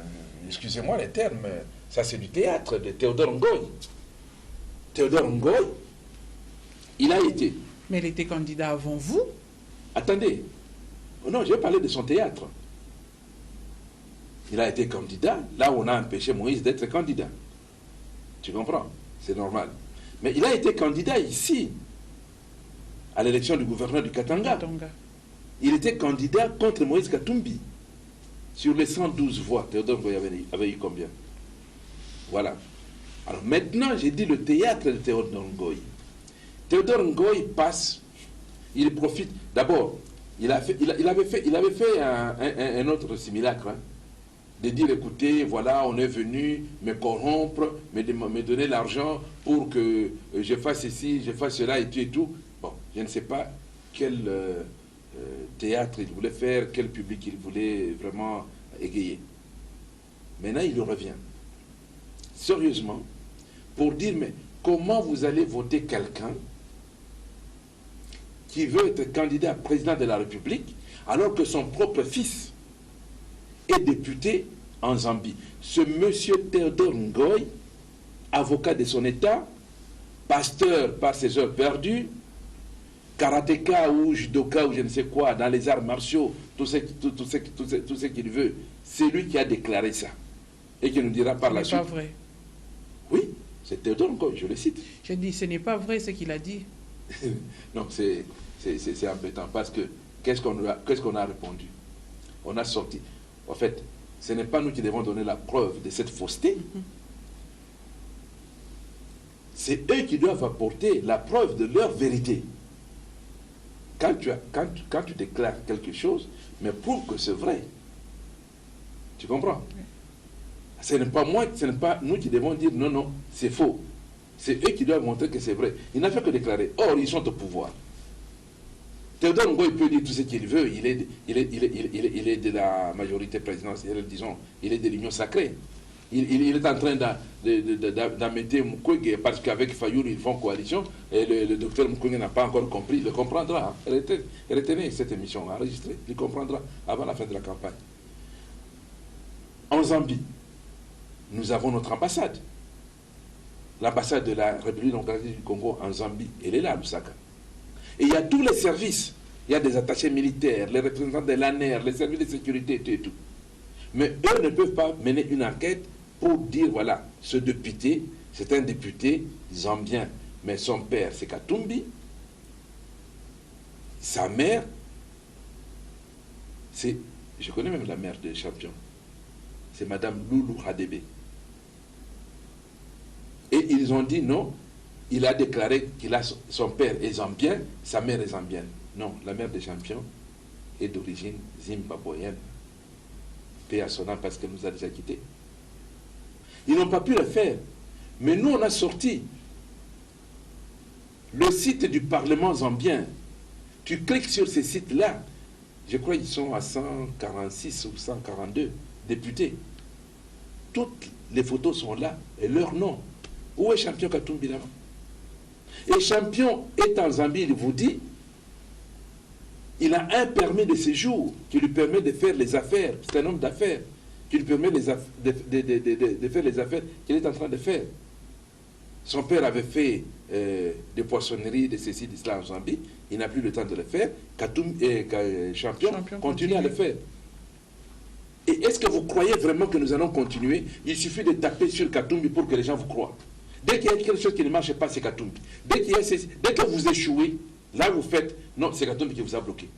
excusez-moi les termes, ça c'est du théâtre, de Théodore Ngoy. Théodore Ngoy, il a été. Mais il était candidat avant vous? Attendez. Non, je vais parler de son théâtre. Il a été candidat, là où on a empêché Moïse d'être candidat. Tu comprends? C'est normal. Mais il a été candidat ici, à l'élection du gouverneur du Katanga. Il était candidat contre Moïse Katumbi. Sur les 112 voix, Théodore Ngoy avait eu combien? Voilà. Alors maintenant, j'ai dit le théâtre de Théodore Ngoy. Théodore Ngoy passe, il profite. D'abord, il avait fait un autre simulacre, hein, de dire, écoutez, voilà, on est venu me corrompre, me donner l'argent pour que je fasse ceci, je fasse cela et tout et tout. Bon, je ne sais pas quel théâtre il voulait faire, quel public il voulait vraiment égayer. Maintenant, il revient, sérieusement, pour dire, mais comment vous allez voter quelqu'un qui veut être candidat à président de la République, alors que son propre fils est député en Zambie. Ce monsieur Théodore Ngoy, avocat de son État, pasteur par ses heures perdues, karatéka ou judoka ou je ne sais quoi, dans les arts martiaux, tout ce qu'il veut, c'est lui qui a déclaré ça. Et qui nous dira par la suite. Ce n'est pas vrai. Oui, c'est Théodore Ngoy, je le cite. Je dis, ce n'est pas vrai ce qu'il a dit. Non, c'est embêtant parce que qu'est-ce qu'on a répondu? On a sorti. En fait, ce n'est pas nous qui devons donner la preuve de cette fausseté. C'est eux qui doivent apporter la preuve de leur vérité. Quand tu déclares quelque chose, mais prouve que c'est vrai. Tu comprends? Ce n'est pas moi, ce n'est pas nous qui devons dire non, non, c'est faux. C'est eux qui doivent montrer que c'est vrai. Il n'a fait que déclarer. Or, ils sont au pouvoir. Théodore Ngoy peut dire tout ce qu'il veut. Il est de la majorité présidentielle, disons. Il est de l'union sacrée. Il est en train d'amener Mukwege parce qu'avec Fayoulou, ils font coalition. Et le docteur Mukwege n'a pas encore compris. Il le comprendra. Retenez cette émission enregistrée. Il comprendra avant la fin de la campagne. En Zambie, nous avons notre ambassade. L'ambassade de la République démocratique du Congo en Zambie, elle est là à Lusaka. Et il y a tous les services. Il y a des attachés militaires, les représentants de l'ANER, les services de sécurité, tout et tout. Mais eux ne peuvent pas mener une enquête pour dire, voilà, ce député, c'est un député zambien. Mais son père, c'est Katumbi. Sa mère, c'est... Je connais même la mère des champions. C'est Madame Loulou Hadebe. Et ils ont dit non, il a déclaré qu'il a son père est zambien, sa mère est zambienne. Non, la mère des champions est d'origine zimbabwéenne. Paix à son âme parce qu'elle nous a déjà quittés. Ils n'ont pas pu le faire. Mais nous, on a sorti le site du Parlement zambien. Tu cliques sur ces sites-là, je crois qu'ils sont à 146 ou 142 députés. Toutes les photos sont là et leur nom. Où est Champion Katumbi là-bas? Et Champion est en Zambie, il vous dit, il a un permis de séjour qui lui permet de faire les affaires. C'est un homme d'affaires qui lui permet de faire les affaires qu'il est en train de faire. Son père avait fait des poissonneries, de ceci, de cela en Zambie. il n'a plus le temps de le faire. Champion continue à le faire. Et est-ce que vous croyez vraiment que nous allons continuer? Il suffit de taper sur Katumbi pour que les gens vous croient. Dès qu'il y a quelque chose qui ne marche pas, c'est Katumbi. Dès que vous échouez, là vous faites, non, c'est Katumbi qui vous a bloqué.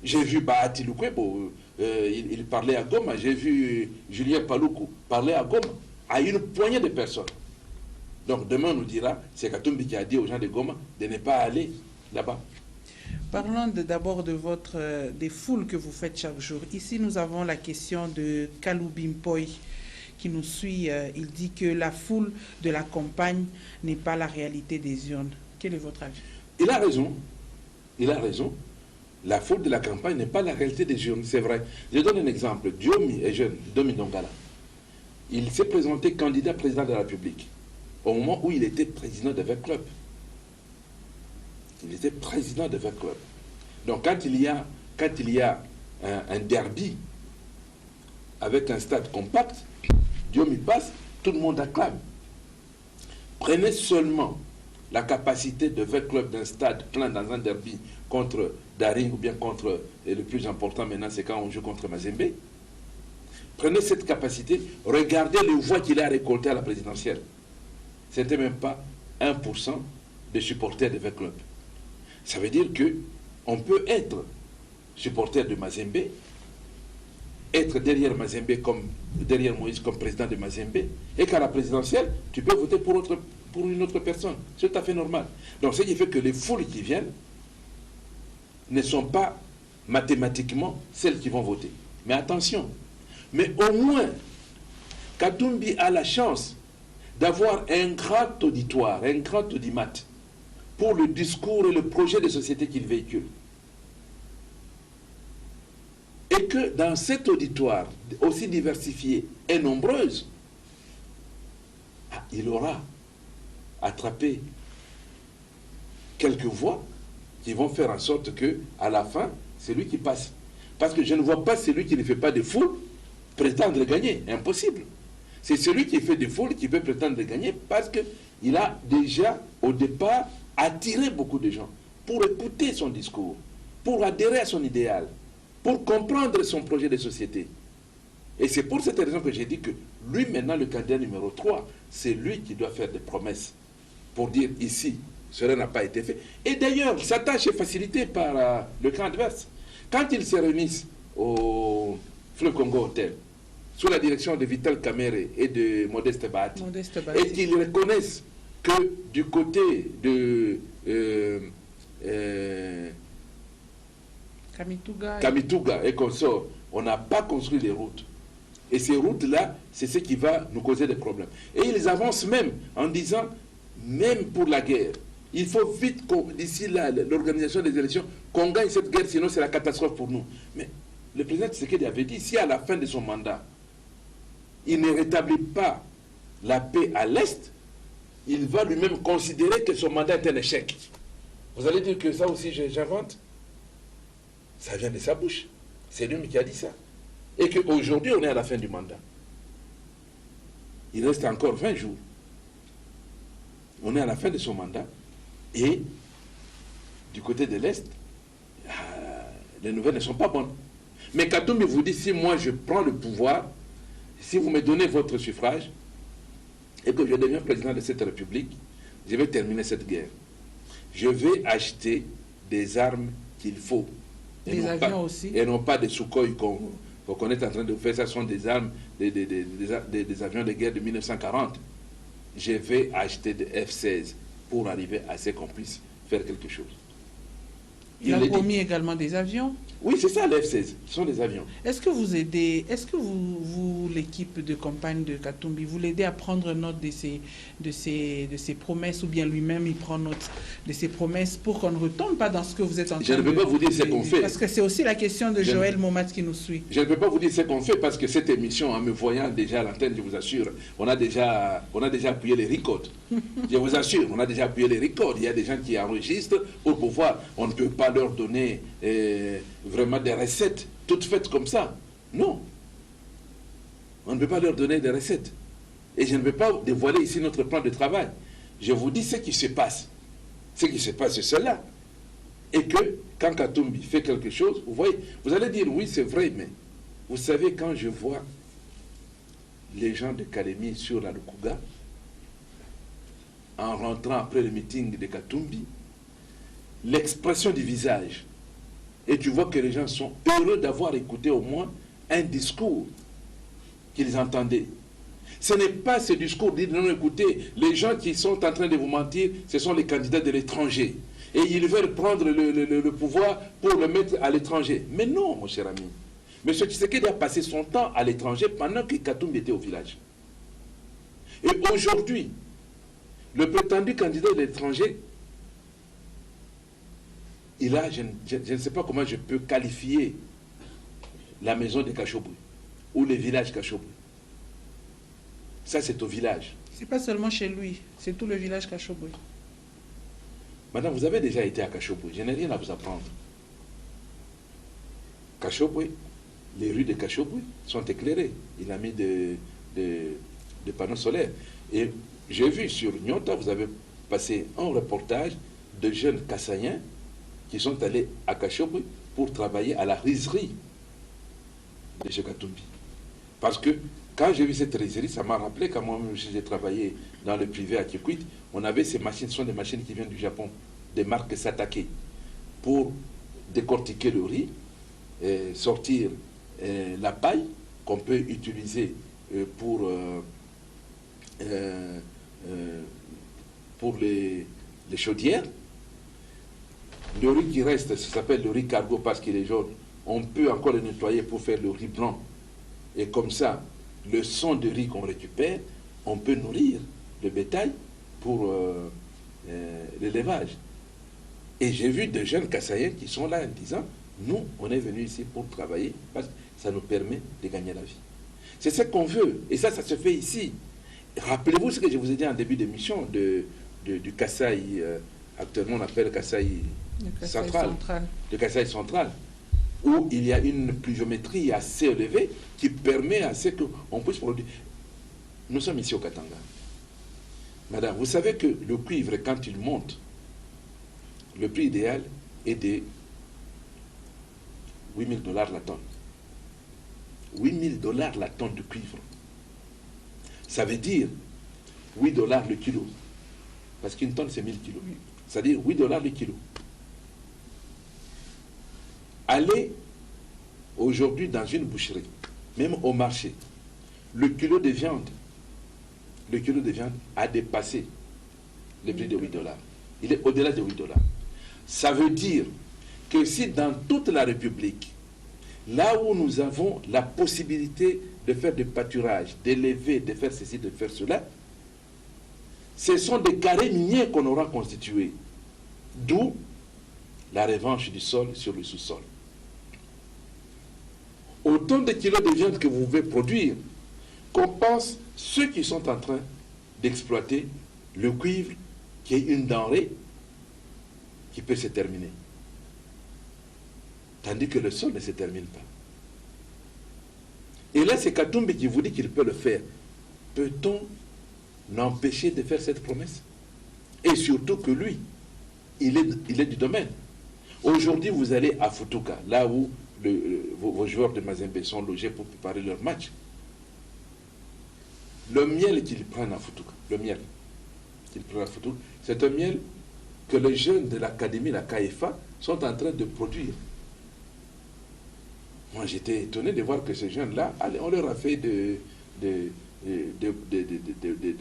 J'ai vu Bahati Lukwebo, il parlait à Goma. J'ai vu Julien Paluku parler à Goma, à une poignée de personnes. Donc demain on nous dira, c'est Katumbi qui a dit aux gens de Goma de ne pas aller là-bas. Parlons d'abord des foules que vous faites chaque jour. Ici, nous avons la question de Kalou Bimpoy qui nous suit. Il dit que la foule de la campagne n'est pas la réalité des urnes. Quel est votre avis? Il a raison. Il a raison. La foule de la campagne n'est pas la réalité des urnes, c'est vrai. Je donne un exemple. Diomi est jeune, Diomi Dongala. Il s'est présenté candidat président de la République au moment où il était président de VEC Club. Il était président de VEC Club. Donc quand il y a un derby avec un stade compact, Diomi passe, tout le monde acclame. Prenez seulement la capacité de VEC Club d'un stade plein dans un derby contre Daring ou bien contre, et le plus important maintenant c'est quand on joue contre Mazembe. Prenez cette capacité, regardez les voix qu'il a récoltées à la présidentielle. Ce n'était même pas 1% des supporters de VEC Club. Ça veut dire qu'on peut être supporter de Mazembe, être derrière Mazembe derrière Moïse comme président de Mazembe, et qu'à la présidentielle, tu peux voter pour une autre personne. C'est tout à fait normal. Donc ce qui fait que les foules qui viennent ne sont pas mathématiquement celles qui vont voter. Mais attention, mais au moins, Katumbi a la chance d'avoir un grand auditoire, un grand audimat pour le discours et le projet de société qu'il véhicule. Et que dans cet auditoire, aussi diversifié et nombreuse, il aura attrapé quelques voix qui vont faire en sorte que, à la fin, c'est lui qui passe. Parce que je ne vois pas celui qui ne fait pas de foule prétendre gagner. Impossible. C'est celui qui fait des foules qui peut prétendre gagner parce qu'il a déjà, au départ, attiré beaucoup de gens pour écouter son discours, pour adhérer à son idéal, pour comprendre son projet de société. Et c'est pour cette raison que j'ai dit que lui, maintenant, le candidat numéro 3, c'est lui qui doit faire des promesses pour dire ici, cela n'a pas été fait. Et d'ailleurs, sa tâche est facilitée par le camp adverse. Quand ils se réunissent au Fleuve Congo Hotel, sous la direction de Vital Kamere et de Modeste Bahati, et qu'ils reconnaissent que du côté de Kamituga et consorts, on n'a pas construit les routes. Et ces routes-là, c'est ce qui va nous causer des problèmes. Et ils avancent même en disant, même pour la guerre, il faut vite, d'ici là, l'organisation des élections, qu'on gagne cette guerre, sinon c'est la catastrophe pour nous. Mais le président Tshisekedi avait dit, si à la fin de son mandat, il ne rétablit pas la paix à l'Est, il va lui-même considérer que son mandat est un échec. Vous allez dire que ça aussi j'invente? Ça vient de sa bouche. C'est lui qui a dit ça. Et qu'aujourd'hui, on est à la fin du mandat. Il reste encore 20 jours. On est à la fin de son mandat. Et du côté de l'Est, les nouvelles ne sont pas bonnes. Mais Katumbi vous dit, si moi je prends le pouvoir, si vous me donnez votre suffrage, et que je deviens président de cette République, je vais terminer cette guerre. Je vais acheter des armes qu'il faut. Des avions aussi. Et non pas des Sukhoi qu'on est en train de faire. Ce sont des armes, des avions de guerre de 1940. Je vais acheter des F-16 pour arriver à ce qu'on puisse faire quelque chose. Il a promis également des avions. Oui, c'est ça les F-16, ce sont des avions. Est-ce que vous aidez, l'équipe de campagne de Katumbi, vous l'aidez à prendre note de ses promesses, ou bien lui-même il prend note de ses promesses pour qu'on ne retombe pas dans ce que vous êtes en train de... Je ne peux pas vous dire ce qu'on fait. Parce que c'est aussi la question de Joël Momat qui nous suit. Je ne peux pas vous dire ce qu'on fait parce que cette émission, en me voyant déjà à l'antenne, je vous assure, on a déjà appuyé les records. Je vous assure, on a déjà appuyé les records. Il y a des gens qui enregistrent pour pouvoir... On ne peut pas leur donner vraiment des recettes toutes faites comme ça. Non. On ne peut pas leur donner des recettes. Et je ne vais pas dévoiler ici notre plan de travail. Je vous dis ce qui se passe. Ce qui se passe, c'est cela. Et que quand Katumbi fait quelque chose, vous voyez, vous allez dire oui, c'est vrai, mais vous savez, quand je vois les gens de Kalemi sur la Lukuga, en rentrant après le meeting de Katumbi, l'expression du visage, et tu vois que les gens sont heureux d'avoir écouté au moins un discours qu'ils entendaient. Ce n'est pas ce discours dit non, écoutez, les gens qui sont en train de vous mentir, ce sont les candidats de l'étranger. Et ils veulent prendre le pouvoir pour le mettre à l'étranger. Mais non, mon cher ami. M. Tshisekedi a passé son temps à l'étranger pendant que Katumbi était au village. Et aujourd'hui, le prétendu candidat de l'étranger, il a, je ne sais pas comment je peux qualifier la maison de Kachobou ou le village Kachobou. Ça, c'est au village. C'est pas seulement chez lui, c'est tout le village Kachobou. Madame, vous avez déjà été à Kachobou. Je n'ai rien à vous apprendre. Kachobou, les rues de Kachobou sont éclairées. Il a mis des panneaux solaires. Et j'ai vu sur Nyota, vous avez passé un reportage de jeunes Kassaïens qui sont allés à Kachobou pour travailler à la rizerie de chez Katumbi. Parce que quand j'ai vu cette rizerie, ça m'a rappelé quand moi-même j'ai travaillé dans le privé à Kikwit, on avait ces machines, ce sont des machines qui viennent du Japon, des marques Satake, pour décortiquer le riz, sortir la paille qu'on peut utiliser pour les chaudières. Le riz qui reste, ça s'appelle le riz cargo parce qu'il est jaune. On peut encore le nettoyer pour faire le riz blanc. Et comme ça, le son de riz qu'on récupère, on peut nourrir le bétail pour l'élevage. Et j'ai vu des jeunes Kassaïens qui sont là en disant, nous, on est venus ici pour travailler parce que ça nous permet de gagner la vie. C'est ce qu'on veut. Et ça se fait ici. Rappelez-vous ce que je vous ai dit en début d'émission du Kasaï, actuellement on appelle Kasaï central, de Kasaï central, où il y a une pluviométrie assez élevée qui permet à ce qu'on puisse produire. Nous sommes ici au Katanga. Madame, vous savez que le cuivre, quand il monte, le prix idéal est de 8 000 $ la tonne. 8 000 $ la tonne de cuivre. Ça veut dire 8 $ le kilo. Parce qu'une tonne, c'est 1000 kilos. C'est-à-dire 8 $ le kilo. Allez aujourd'hui dans une boucherie, même au marché, le kilo de viande a dépassé le prix de 8 $. Il est au-delà de 8 $. Ça veut dire que si dans toute la République, là où nous avons la possibilité de faire des pâturages, d'élever, de faire ceci, de faire cela, ce sont des carrés miniers qu'on aura constitués. D'où la revanche du sol sur le sous-sol. Autant de kilos de viande que vous pouvez produire compense ceux qui sont en train d'exploiter le cuivre, qui est une denrée qui peut se terminer. Tandis que le sol ne se termine pas. Et là, c'est Katumbi qui vous dit qu'il peut le faire. Peut-on l'empêcher de faire cette promesse? Et surtout que lui, il est du domaine. Aujourd'hui, vous allez à Futuka, là où vos joueurs de Mazembe sont logés pour préparer leur match. Le miel qu'ils prennent à Futuka, c'est un miel que les jeunes de l'académie, la KFA, sont en train de produire. Moi, j'étais étonné de voir que ces jeunes-là, on leur a fait des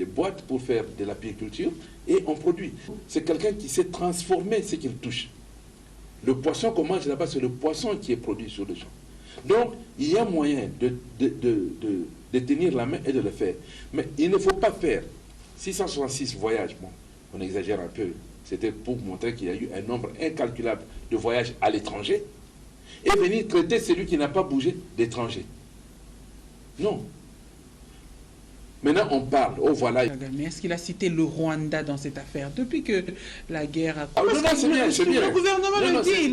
boîtes pour faire de l'apiculture et on produit. C'est quelqu'un qui s'est transformé ce qu'il touche. Le poisson qu'on mange là-bas, c'est le poisson qui est produit sur le champ. Donc, il y a moyen de tenir la main et de le faire. Mais il ne faut pas faire 666 voyages. Bon, on exagère un peu. C'était pour montrer qu'il y a eu un nombre incalculable de voyages à l'étranger et venir traiter celui qui n'a pas bougé d'étranger. Non. Maintenant, on parle. Oh, voilà. Mais est-ce qu'il a cité le Rwanda dans cette affaire? Depuis que la guerre a commencé. Ah, c'est bien, c'est bien. Le gouvernement le dit.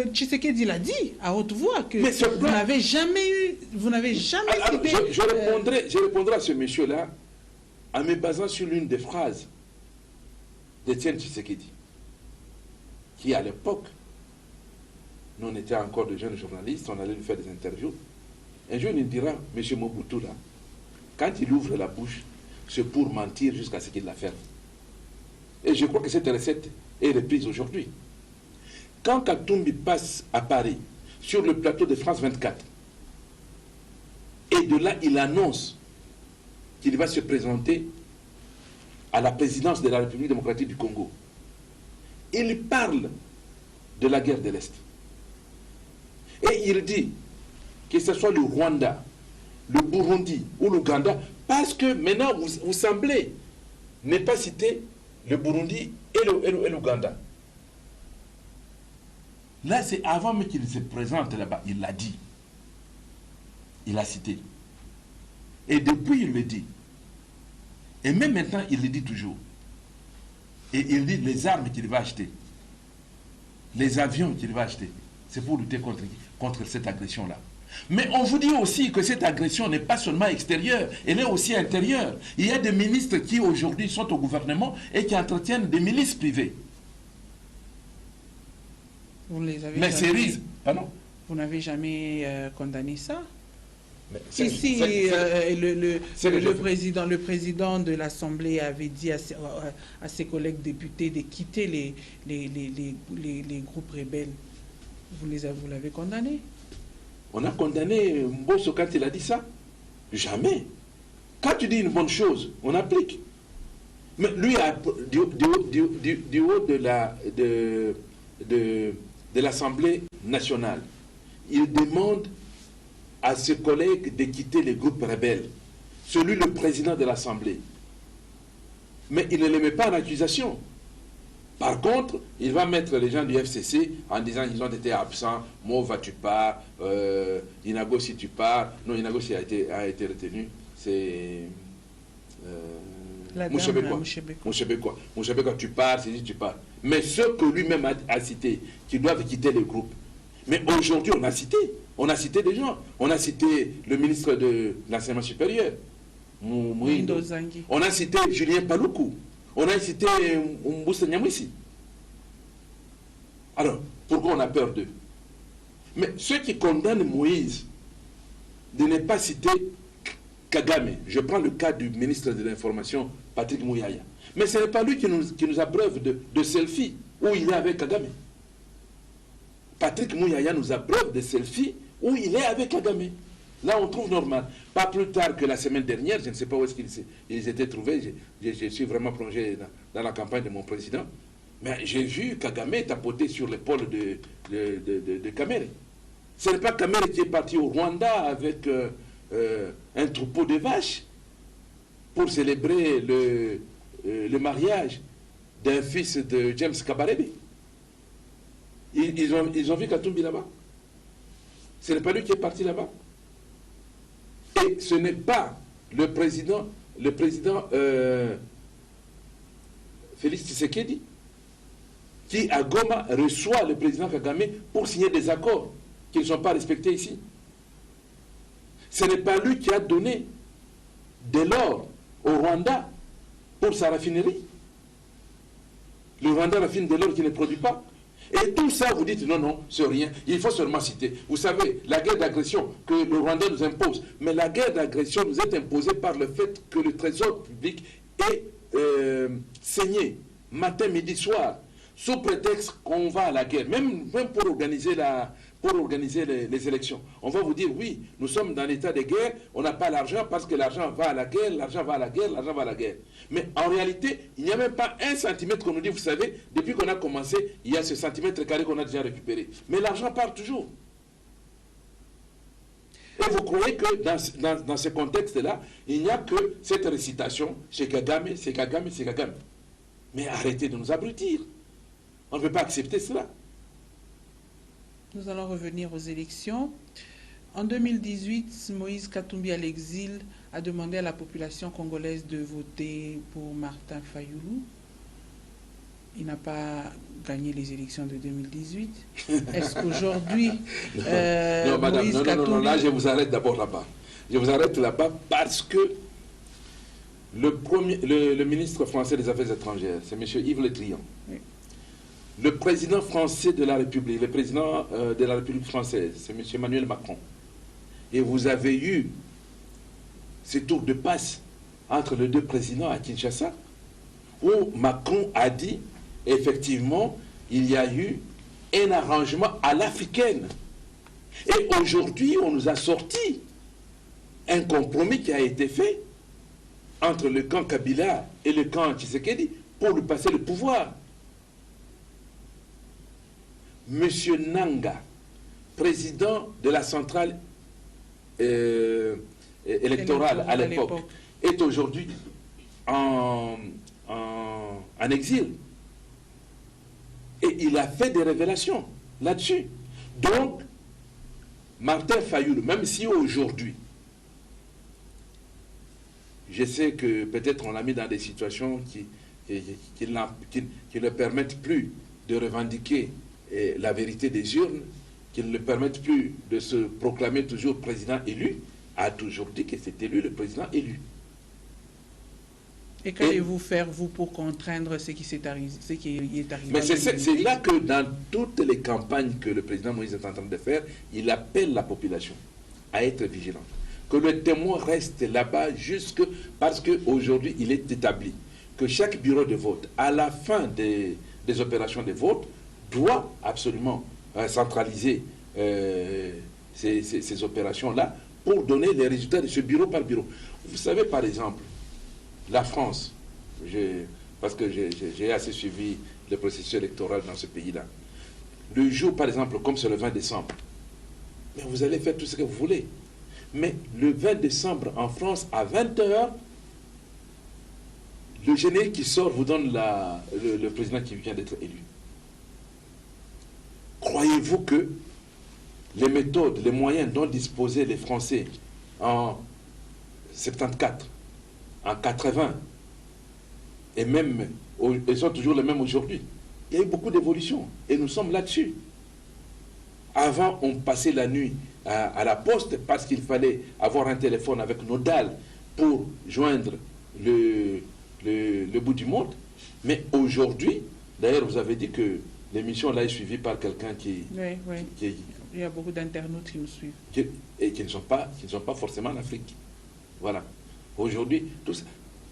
Le Tshisekedi l'a dit à haute voix que vous n'avez jamais cité. Je répondrai à ce monsieur-là en me basant sur l'une des phrases d'Étienne Tshisekedi, qui à l'époque, nous on était encore de jeunes journalistes, on allait lui faire des interviews. Un jour il nous dira, M. Mobutu là, quand il ouvre la bouche, c'est pour mentir jusqu'à ce qu'il la ferme. Et je crois que cette recette est reprise aujourd'hui. Quand Katumbi passe à Paris, sur le plateau de France 24, et de là il annonce qu'il va se présenter à la présidence de la République démocratique du Congo, il parle de la guerre de l'Est. Et il dit que ce soit le Rwanda, le Burundi ou l'Ouganda, parce que maintenant vous semblez ne pas citer le Burundi et l'Ouganda. Là, c'est avant même qu'il se présente là-bas, il l'a dit. Il a cité. Et depuis, il le dit. Et même maintenant, il le dit toujours. Et il dit les armes qu'il va acheter, les avions qu'il va acheter, c'est pour lutter contre cette agression-là. Mais on vous dit aussi que cette agression n'est pas seulement extérieure, elle est aussi intérieure. Il y a des ministres qui aujourd'hui sont au gouvernement et qui entretiennent des milices privées. Vous ne les avez Mais jamais... c'est pardon. Vous n'avez jamais condamné ça? Si, le président de l'Assemblée avait dit à ses collègues députés de quitter les groupes rebelles. Vous l'avez condamné? On a condamné Mbosso quand il a dit ça? Jamais. Quand tu dis une bonne chose, on applique. Mais lui, du haut de l'Assemblée nationale, il demande à ses collègues de quitter les groupes rebelles. Celui, le président de l'Assemblée. Mais il ne les met pas en accusation. Par contre, il va mettre les gens du FCC en disant qu'ils ont été absents. Mova, tu pars. Inago, si tu pars. Non, Inago, si a été retenu. C'est... Mouchebekwa, tu pars, c'est dit tu pars. Mais ceux que lui-même a cités, qui doivent quitter le groupe. Mais aujourd'hui, on a cité des gens. On a cité le ministre de l'Enseignement supérieur, Mouindo. On a cité Julien Paluku. On a cité Mboussa Nyamwisi. Alors, pourquoi on a peur d'eux? Mais ceux qui condamnent Moïse de ne pas citer Kagame, je prends le cas du ministre de l'Information, Patrick Mouyaya. Mais ce n'est pas lui qui nous abreuve de selfies où il est avec Kagame. Patrick Mouyaya nous abreuve de selfies où il est avec Kagame. Là, on trouve normal. Pas plus tard que la semaine dernière, je ne sais pas où est-ce qu'ils étaient trouvés, je suis vraiment plongé dans la campagne de mon président, mais j'ai vu Kagame tapoter sur l'épaule de Kamere. Ce n'est pas Kamere qui est parti au Rwanda avec un troupeau de vaches pour célébrer le mariage d'un fils de James Kabarebe. Ils ont vu Katumbi là-bas. Ce n'est pas lui qui est parti là-bas. Et ce n'est pas le président Félix Tshisekedi qui, à Goma, reçoit le président Kagame pour signer des accords qui ne sont pas respectés ici. Ce n'est pas lui qui a donné de l'or au Rwanda pour sa raffinerie. Le Rwanda raffine de l'or qui ne produit pas. Et tout ça, vous dites, non, non, c'est rien. Il faut seulement citer. Vous savez, la guerre d'agression que le Rwanda nous impose, mais la guerre d'agression nous est imposée par le fait que le trésor public est saigné matin, midi, soir, sous prétexte qu'on va à la guerre, même pour organiser les élections. On va vous dire, oui, nous sommes dans l'état de guerre, on n'a pas l'argent parce que l'argent va à la guerre, l'argent va à la guerre, l'argent va à la guerre. Mais en réalité, il n'y a même pas un centimètre qu'on nous dit, vous savez, depuis qu'on a commencé, il y a ce centimètre carré qu'on a déjà récupéré. Mais l'argent part toujours. Et vous croyez que dans ce contexte-là, il n'y a que cette récitation, c'est Kagame, c'est Kagame, c'est Kagame. Mais arrêtez de nous abrutir. On ne peut pas accepter cela. Nous allons revenir aux élections. En 2018, Moïse Katumbi à l'exil a demandé à la population congolaise de voter pour Martin Fayoulou. Il n'a pas gagné les élections de 2018. Est-ce qu'aujourd'hui, non, madame, non, là, je vous arrête d'abord là-bas. Je vous arrête là-bas parce que Le ministre français des Affaires étrangères, c'est M. Yves Le Drian. Oui. Le président français de la République, le président de la République française, c'est M. Emmanuel Macron. Et vous avez eu ces tours de passe entre les deux présidents à Kinshasa, où Macron a dit, effectivement, il y a eu un arrangement à l'africaine. Et aujourd'hui, on nous a sorti un compromis qui a été fait entre le camp Kabila et le camp Tshisekedi pour lui passer le pouvoir. Monsieur Nanga, président de la centrale électorale à l'époque, est aujourd'hui en exil. Et il a fait des révélations là-dessus. Donc, Martin Fayulu, même si aujourd'hui, je sais que peut-être on l'a mis dans des situations qui ne permettent plus de revendiquer la vérité des urnes, qui ne le permettent plus de se proclamer toujours président élu, a toujours dit que c'était lui le président élu. Et qu'allez-vous faire, vous, pour contraindre ce qui est arrivé? Mais c'est là que dans toutes les campagnes que le président Moïse est en train de faire, il appelle la population à être vigilante. Que le témoin reste là-bas jusque parce qu'aujourd'hui, il est établi que chaque bureau de vote, à la fin des opérations de vote, doit absolument centraliser ces opérations-là pour donner les résultats de ce bureau par bureau. Vous savez, par exemple, la France, parce que j'ai assez suivi le processus électoral dans ce pays-là, le jour, par exemple, comme c'est le 20 décembre, mais vous allez faire tout ce que vous voulez. Mais le 20 décembre, en France, à 20h, le générique qui sort vous donne le président qui vient d'être élu. Croyez-vous que les méthodes, les moyens dont disposaient les Français en 74, en 80, et même, ils sont toujours les mêmes aujourd'hui. Il y a eu beaucoup d'évolutions, et nous sommes là-dessus. Avant, on passait la nuit à la poste parce qu'il fallait avoir un téléphone avec nos dalles pour joindre le bout du monde. Mais aujourd'hui, d'ailleurs, vous avez dit que l'émission là est suivie par quelqu'un qui... Oui. Il y a beaucoup d'internautes qui nous suivent. Et qui ne sont pas forcément en Afrique. Voilà. Aujourd'hui, tout ça.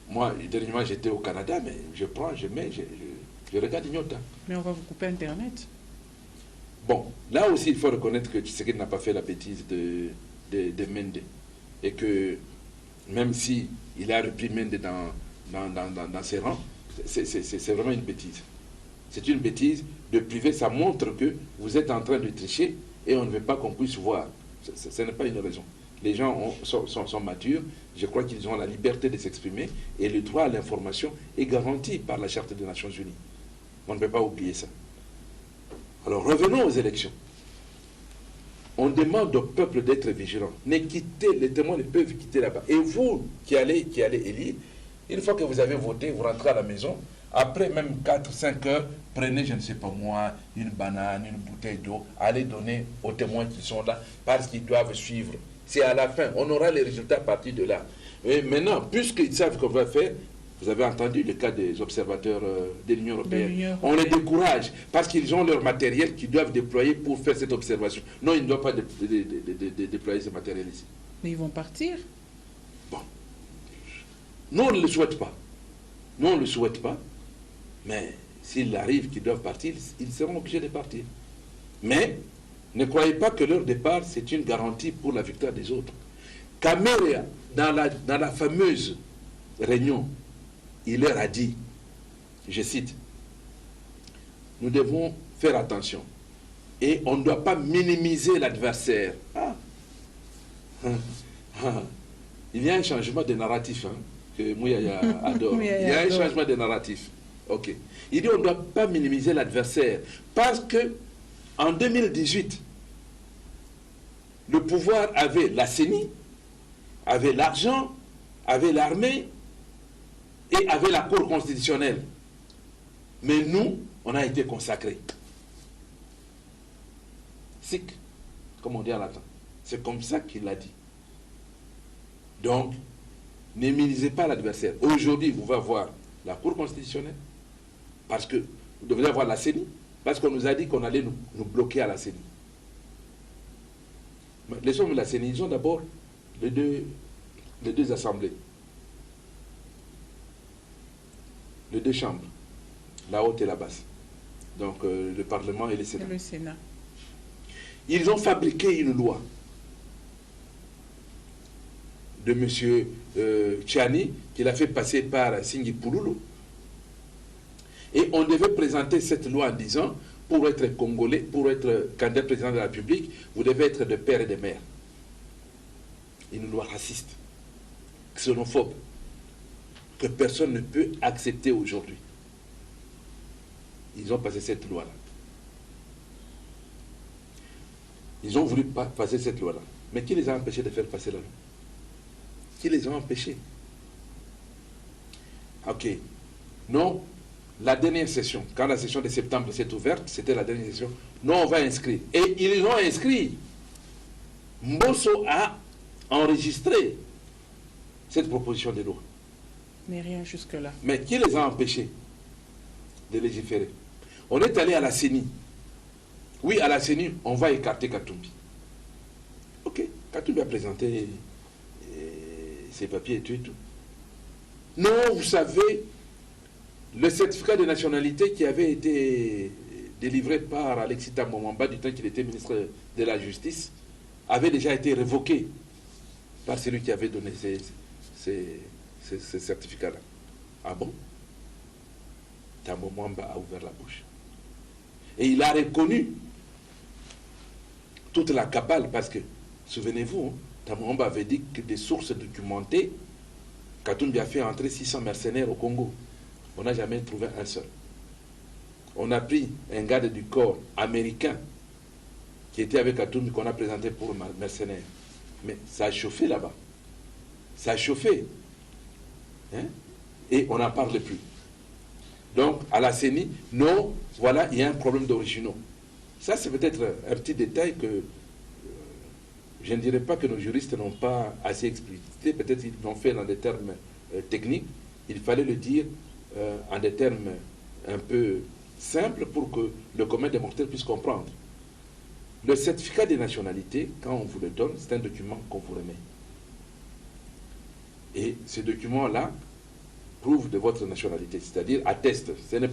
Moi, dernièrement, j'étais au Canada, mais je prends, je mets, je regarde Ignota. Mais on va vous couper Internet. Bon, là aussi, il faut reconnaître que Tshisekedi n'a pas fait la bêtise de Mende. Et que même si il a repris Mende dans ses rangs, c'est vraiment une bêtise. C'est une bêtise de priver, ça montre que vous êtes en train de tricher et on ne veut pas qu'on puisse voir. Ce n'est pas une raison. Les gens sont matures, je crois qu'ils ont la liberté de s'exprimer et le droit à l'information est garanti par la Charte des Nations Unies. On ne peut pas oublier ça. Alors revenons aux élections. On demande au peuple d'être vigilant. Ne quittez, les témoins ne peuvent quitter là-bas. Et vous qui allez élire, une fois que vous avez voté, vous rentrez à la maison, après même 4-5 heures, prenez, je ne sais pas moi, une banane, une bouteille d'eau, allez donner aux témoins qui sont là, parce qu'ils doivent suivre. C'est à la fin, on aura les résultats à partir de là. Et maintenant, puisqu'ils savent qu'on va faire, vous avez entendu le cas des observateurs de l'Union européenne. On les décourage parce qu'ils ont leur matériel qu'ils doivent déployer pour faire cette observation. Non, ils ne doivent pas déployer ce matériel ici. Mais ils vont partir. Bon. Nous, on ne le souhaite pas. Nous, on ne le souhaite pas. Mais s'il arrive qu'ils doivent partir, ils seront obligés de partir. Mais ne croyez pas que leur départ, c'est une garantie pour la victoire des autres. Caméria, dans la fameuse réunion, il leur a dit, je cite, nous devons faire attention et on ne doit pas minimiser l'adversaire. Il y a un changement de narratif que Mouyaya adore. Il y a un changement de narratif. Ok. Il dit on ne doit pas minimiser l'adversaire parce que en 2018, le pouvoir avait la CENI, avait l'argent, avait l'armée, et avait la Cour constitutionnelle. Mais nous, on a été consacrés. Sic, comme on dit en latin. C'est comme ça qu'il l'a dit. Donc, N'immunisez pas l'adversaire. Aujourd'hui, vous allez voir la Cour constitutionnelle, parce que vous devez avoir la CENI, parce qu'on nous a dit qu'on allait nous bloquer à la CENI. Laissons la CENI, ils ont d'abord les deux assemblées, les deux chambres, la haute et la basse. Donc le Parlement et le Sénat. Et le Sénat. Ils ont fabriqué une loi de M. Tchani, qu'il a fait passer par Singhi Pouloulou. Et on devait présenter cette loi en disant, pour être congolais, pour être candidat président de la République, vous devez être de père et de mère. Une loi raciste, xénophobe, que personne ne peut accepter aujourd'hui. Ils ont passé cette loi-là. Ils ont voulu passer cette loi-là. Mais qui les a empêchés de faire passer la loi? Qui les a empêchés? Ok. Non, la dernière session, quand la session de septembre s'est ouverte, c'était la dernière session, non, on va inscrire. Et ils ont inscrit. Mbosso a enregistré cette proposition de loi. Mais rien jusque-là. Mais qui les a empêchés de légiférer? On est allé à la CENI. Oui, à la CENI, on va écarter Katumbi. Ok, Katumbi a présenté ses papiers et tout et tout. Non, vous savez, le certificat de nationalité qui avait été délivré par Alexis Tambomamba du temps qu'il était ministre de la Justice avait déjà été révoqué par celui qui avait donné ces certificats-là. Ah bon? Tambomamba a ouvert la bouche. Et il a reconnu toute la cabale parce que, souvenez-vous, hein, Tambomamba avait dit que des sources documentées, Katumbi a fait entrer 600 mercenaires au Congo. On n'a jamais trouvé un seul. On a pris un garde du corps américain qui était avec Katumbi qu'on a présenté pour mercenaire. Mais ça a chauffé là-bas. Ça a chauffé. Hein? Et on n'en parle plus. Donc, à la CENI, non, voilà, il y a un problème d'originaux. Ça, c'est peut-être un petit détail que je ne dirais pas que nos juristes n'ont pas assez explicité. Peut-être qu'ils l'ont fait dans des termes techniques. Il fallait le dire en des termes un peu simples pour que le commun des mortels puisse comprendre. Le certificat de nationalité, quand on vous le donne, c'est un document qu'on vous remet. Et ce document-là prouve de votre nationalité, c'est-à-dire atteste. Ce n'est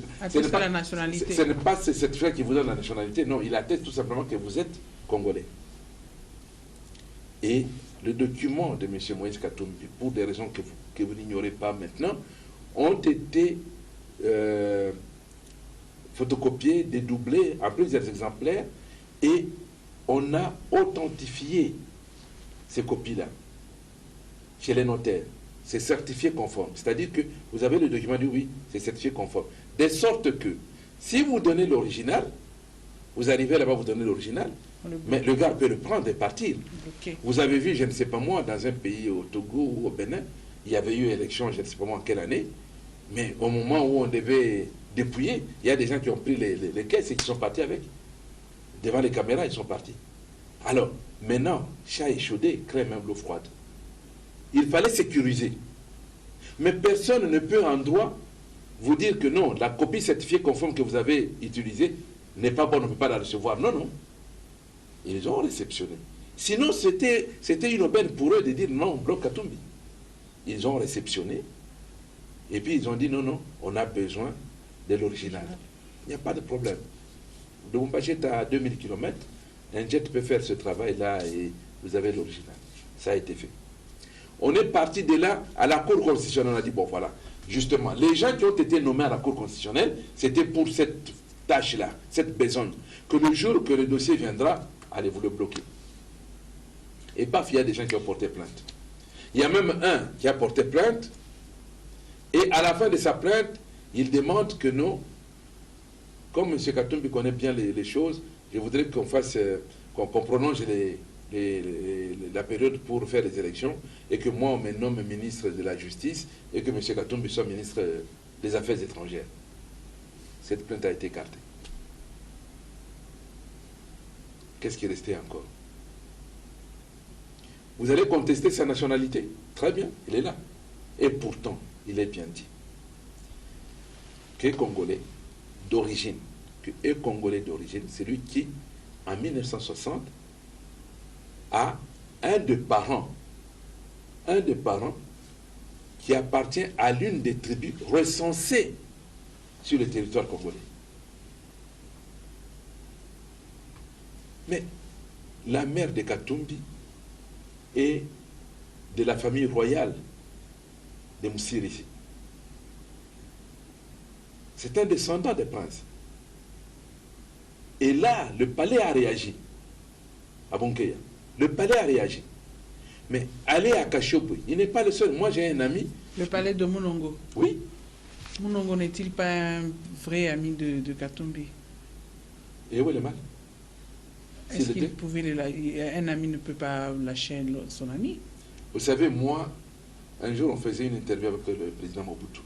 pas la nationalité. Ce n'est pas ce certificat qui vous donne la nationalité, non, il atteste tout simplement que vous êtes congolais. Et le document de M. Moïse Katumbi, pour des raisons que vous n'ignorez pas maintenant, ont été photocopiés, dédoublés en plusieurs exemplaires, et on a authentifié ces copies-là chez les notaires. C'est certifié conforme. C'est-à-dire que vous avez le document dit oui, c'est certifié conforme. De sorte que, si vous donnez l'original, vous arrivez là-bas, vous donnez l'original, mais le gars peut le prendre et partir. Okay. Vous avez vu, je ne sais pas moi, dans un pays, au Togo ou au Bénin, il y avait eu élection, je ne sais pas moi en quelle année, mais au moment où on devait dépouiller, il y a des gens qui ont pris les caisses et qui sont partis avec. Devant les caméras, ils sont partis. Alors, maintenant, chat échaudé crée même l'eau froide. Il fallait sécuriser. Mais personne ne peut en droit vous dire que non, la copie certifiée conforme que vous avez utilisée n'est pas bonne, on ne peut pas la recevoir. Non, non. Ils ont réceptionné. Sinon, c'était une aubaine pour eux de dire non, on bloque Katumbi. Ils ont réceptionné. Et puis ils ont dit non, non, on a besoin de l'original. Il n'y a pas de problème. De Lubumbashi est à 2000 km. Un jet peut faire ce travail-là et vous avez l'original. Ça a été fait. On est parti de là à la Cour constitutionnelle. On a dit, bon voilà, justement, les gens qui ont été nommés à la Cour constitutionnelle, c'était pour cette tâche-là, cette besogne. Que le jour que le dossier viendra, allez vous le bloquer. Et paf, il y a des gens qui ont porté plainte. Il y a même un qui a porté plainte, et à la fin de sa plainte, il demande que non, comme M. Katumbi connaît bien les choses, je voudrais qu'on fasse, qu'on prolonge la période pour faire les élections et que moi on me nomme ministre de la Justice et que M. Katumbi soit ministre des Affaires étrangères. Cette plainte a été écartée. Qu'est-ce qui est resté encore? Vous allez contester sa nationalité? Très bien, elle est là. Et pourtant, il est bien dit qu'un Congolais d'origine, c'est lui qui, en 1960, a un des parents qui appartient à l'une des tribus recensées sur le territoire congolais. Mais la mère de Katumbi est de la famille royale de Moussirisi. C'est un descendant des princes. Et là, le palais a réagi. À Bonkeya. Le palais a réagi. Mais aller à Kashobwe, il n'est pas le seul. Moi, j'ai un ami. Le palais de Mounongo. Oui. Mounongo n'est-il pas un vrai ami de Katumbi? Et où est le mal? Est-ce qu'il pouvait un ami ne peut pas lâcher son ami? Vous savez, moi, un jour, on faisait une interview avec le président Mobutu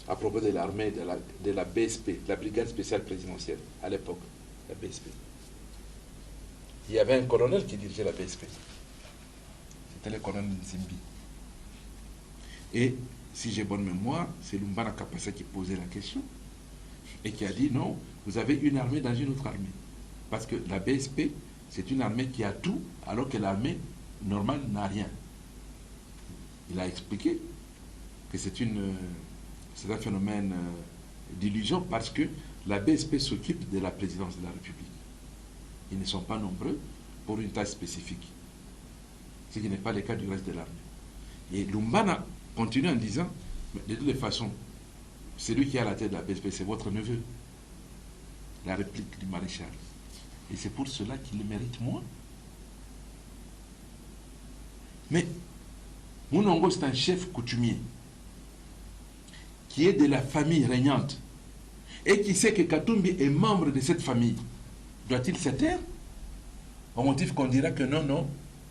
à propos de l'armée, de la BSP, la Brigade spéciale présidentielle, à l'époque, la BSP. Il y avait un colonel qui dirigeait la BSP. C'était le colonel Nzimbi. Et, si j'ai bonne mémoire, c'est Lumbana Kapasa qui posait la question et qui a dit non, vous avez une armée dans une autre armée. Parce que la BSP, c'est une armée qui a tout, alors que l'armée normale n'a rien. Il a expliqué que c'est un phénomène d'illusion parce que la BSP s'occupe de la présidence de la République. Ils ne sont pas nombreux pour une tâche spécifique. Ce qui n'est pas le cas du reste de l'armée. Et Lumbana continue en disant, mais de toutes les façons, celui qui est à la tête de la BSP, c'est votre neveu. La réplique du maréchal. Et c'est pour cela qu'il le mérite moins. Mais Mounongo, c'est un chef coutumier qui est de la famille régnante et qui sait que Katumbi est membre de cette famille. Doit-il se taire au motif qu'on dira que non,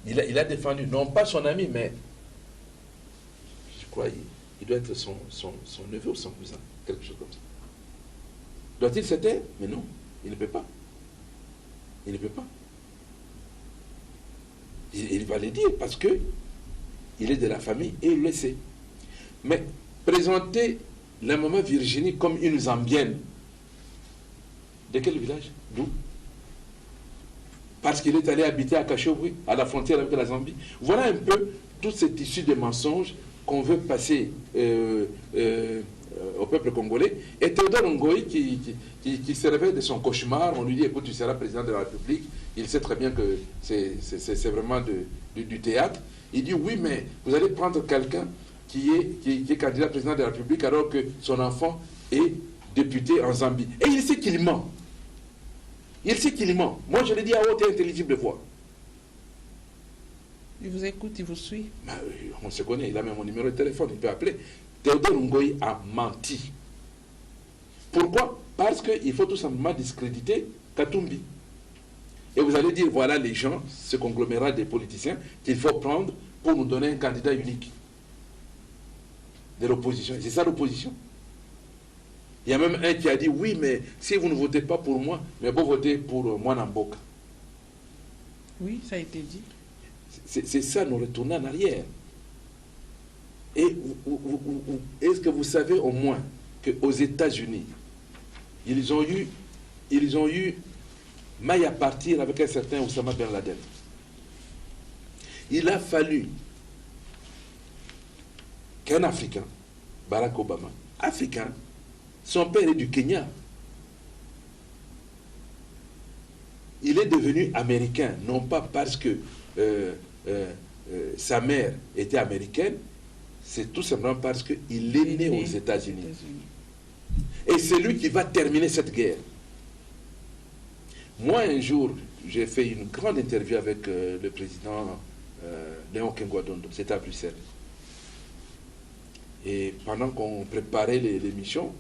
il a défendu, non pas son ami, mais je crois il doit être son neveu ou son cousin, quelque chose comme ça. Doit-il se taire? Mais non, il ne peut pas. Il ne peut pas. Il va le dire parce que il est de la famille et il le sait. Mais présenter la maman Virginie comme une Zambienne, de quel village? D'où? Parce qu'il est allé habiter à Kashobwe, à la frontière avec la Zambie. Voilà un peu tout cet tissu de mensonges qu'on veut passer au peuple congolais. Et Théodore Ngoï qui se réveille de son cauchemar, on lui dit écoute, tu seras président de la République. Il sait très bien que c'est vraiment du théâtre. Il dit oui, mais vous allez prendre quelqu'un qui est candidat président de la République alors que son enfant est député en Zambie. Et il sait qu'il ment. Il sait qu'il ment. Moi, je l'ai dit à haute et intelligible voix. Il vous écoute, il vous suit. Ben, on se connaît, il a même mon numéro de téléphone, il peut appeler. Théodore Ngoï a menti. Pourquoi? Parce qu'il faut tout simplement discréditer Katumbi. Et vous allez dire, voilà les gens, ce conglomérat des politiciens, qu'il faut prendre pour nous donner un candidat unique de l'opposition. C'est ça l'opposition. Il y a même un qui a dit, oui, mais si vous ne votez pas pour moi, mais vous votez pour moi Namboka. Oui, ça a été dit. C'est ça, nous retournons en arrière. Et est-ce que vous savez au moins qu'aux États-Unis, ils ont eu maille à partir avec un certain Oussama Ben Laden. Il a fallu qu'un Africain, Barack Obama, africain, son père est du Kenya. Il est devenu américain, non pas parce que sa mère était américaine, c'est tout simplement parce qu'il est né aux États-Unis. Et c'est lui qui va terminer cette guerre. Moi, un jour, j'ai fait une grande interview avec le président Léon Kengwa-Dondo, c'était à Bruxelles. Et pendant qu'on préparait l'émission,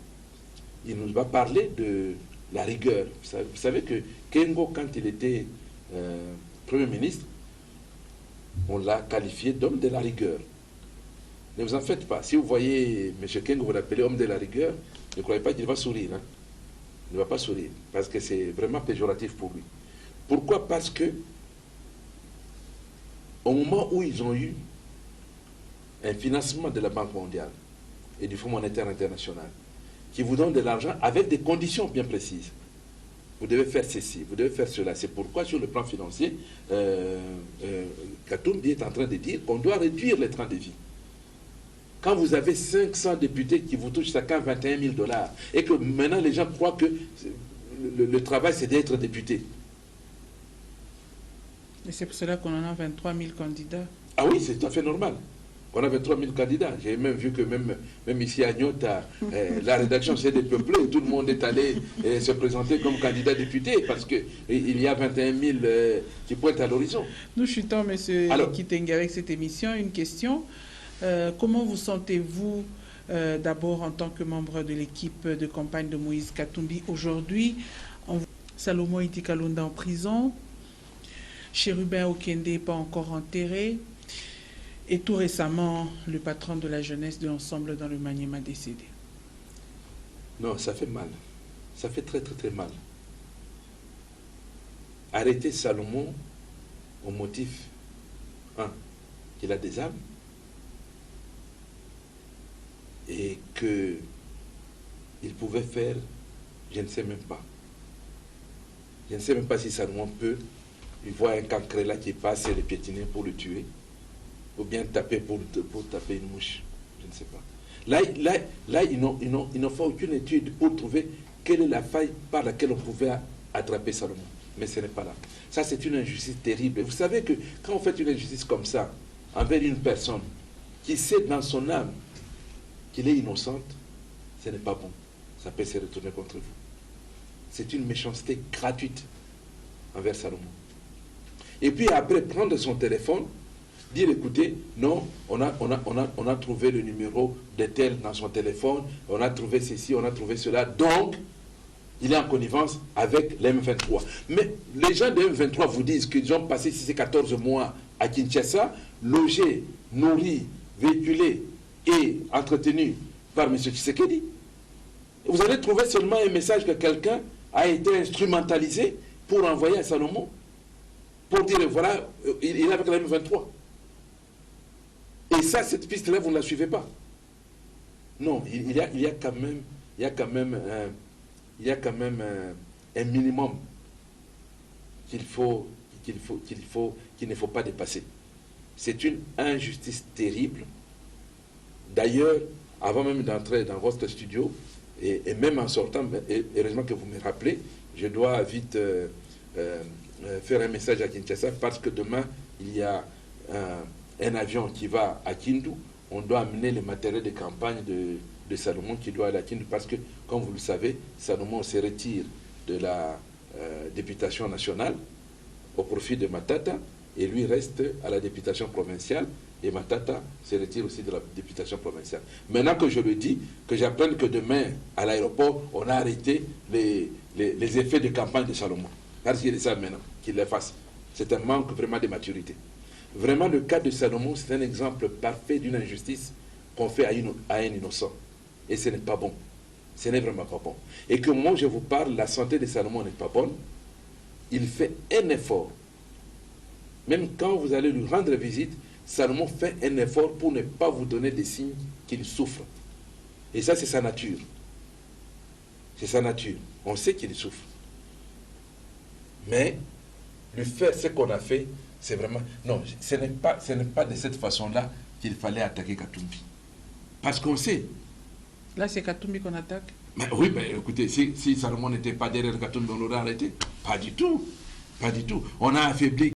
il nous a parlé de la rigueur. Vous savez que Kengo, quand il était Premier ministre, on l'a qualifié d'homme de la rigueur. Ne vous en faites pas. Si vous voyez M. Kengo, vous l'appelez homme de la rigueur, ne croyez pas qu'il va sourire. Hein. Il ne va pas sourire, parce que c'est vraiment péjoratif pour lui. Pourquoi? Parce que au moment où ils ont eu un financement de la Banque mondiale et du Fonds monétaire international qui vous donne de l'argent avec des conditions bien précises. Vous devez faire ceci, vous devez faire cela. C'est pourquoi sur le plan financier, Katumbi est en train de dire qu'on doit réduire les trains de vie. Quand vous avez 500 députés qui vous touchent chacun 21 000 $, et que maintenant les gens croient que le travail c'est d'être député. Et c'est pour cela qu'on en a 23 000 candidats. Ah oui, c'est tout à fait normal. On a 23 000 candidats. J'ai même vu que même ici à Nyota, la rédaction s'est dépeuplée. Tout le monde est allé se présenter comme candidat député parce qu'il y a 21 000 qui pointent à l'horizon. Nous chutons, M. Kitenge, avec cette émission. Une question. Comment vous sentez-vous d'abord en tant que membre de l'équipe de campagne de Moïse Katumbi aujourd'hui? Salomon Itikalonda en prison. Chérubin Okende n'est pas encore enterré. Et tout récemment, le patron de la jeunesse de l'ensemble dans le Maniema décédé. Non, ça fait mal. Ça fait très, très, très mal. Arrêter Salomon au motif, qu'il a des âmes et qu'il pouvait faire, je ne sais même pas. Je ne sais même pas si Salomon peut. Il voit un cancre là qui passe et le piétiner pour le tuer. Ou bien taper pour taper une mouche. Je ne sais pas. Là ils n'ont fait aucune étude pour trouver quelle est la faille par laquelle on pouvait attraper Salomon. Mais ce n'est pas là. Ça, c'est une injustice terrible. Vous savez que quand on fait une injustice comme ça, envers une personne qui sait dans son âme qu'il est innocente, ce n'est pas bon. Ça peut se retourner contre vous. C'est une méchanceté gratuite envers Salomon. Et puis après, prendre son téléphone, dire écoutez, non, on a trouvé le numéro de tel dans son téléphone, on a trouvé ceci, on a trouvé cela, donc il est en connivence avec l'M23. Mais les gens de l'M23 vous disent qu'ils ont passé 6 et 14 mois à Kinshasa, logés, nourris, véhiculés et entretenus par M. Tshisekedi. Vous allez trouver seulement un message que quelqu'un a été instrumentalisé pour envoyer à Salomon, pour dire voilà, il est avec la M23. Et ça, cette piste-là, vous ne la suivez pas. Non, il y a quand même un minimum qu'il ne faut pas dépasser. C'est une injustice terrible. D'ailleurs, avant même d'entrer dans votre studio, et même en sortant, heureusement que vous me rappelez, je dois vite faire un message à Kinshasa parce que demain, il y a un avion qui va à Kindu. On doit amener le matériel de campagne de Salomon qui doit aller à Kindu parce que, comme vous le savez, Salomon se retire de la députation nationale au profit de Matata et lui reste à la députation provinciale et Matata se retire aussi de la députation provinciale. Maintenant que je le dis, que j'apprenne que demain, à l'aéroport, on a arrêté les effets de campagne de Salomon. Parce qu'il est ça maintenant, qu'il les fasse. C'est un manque vraiment de maturité. Vraiment, le cas de Salomon, c'est un exemple parfait d'une injustice qu'on fait à un innocent. Et ce n'est pas bon. Ce n'est vraiment pas bon. Et que moi, je vous parle, la santé de Salomon n'est pas bonne. Il fait un effort. Même quand vous allez lui rendre visite, Salomon fait un effort pour ne pas vous donner des signes qu'il souffre. Et ça, c'est sa nature. C'est sa nature. On sait qu'il souffre. Mais, lui faire ce qu'on a fait, c'est vraiment... Non, ce n'est pas de cette façon-là qu'il fallait attaquer Katumbi. Parce qu'on sait. Là, c'est Katumbi qu'on attaque. Mais oui, mais écoutez, si Salomon n'était pas derrière Katumbi, on l'aurait arrêté. Pas du tout. Pas du tout. On a affaibli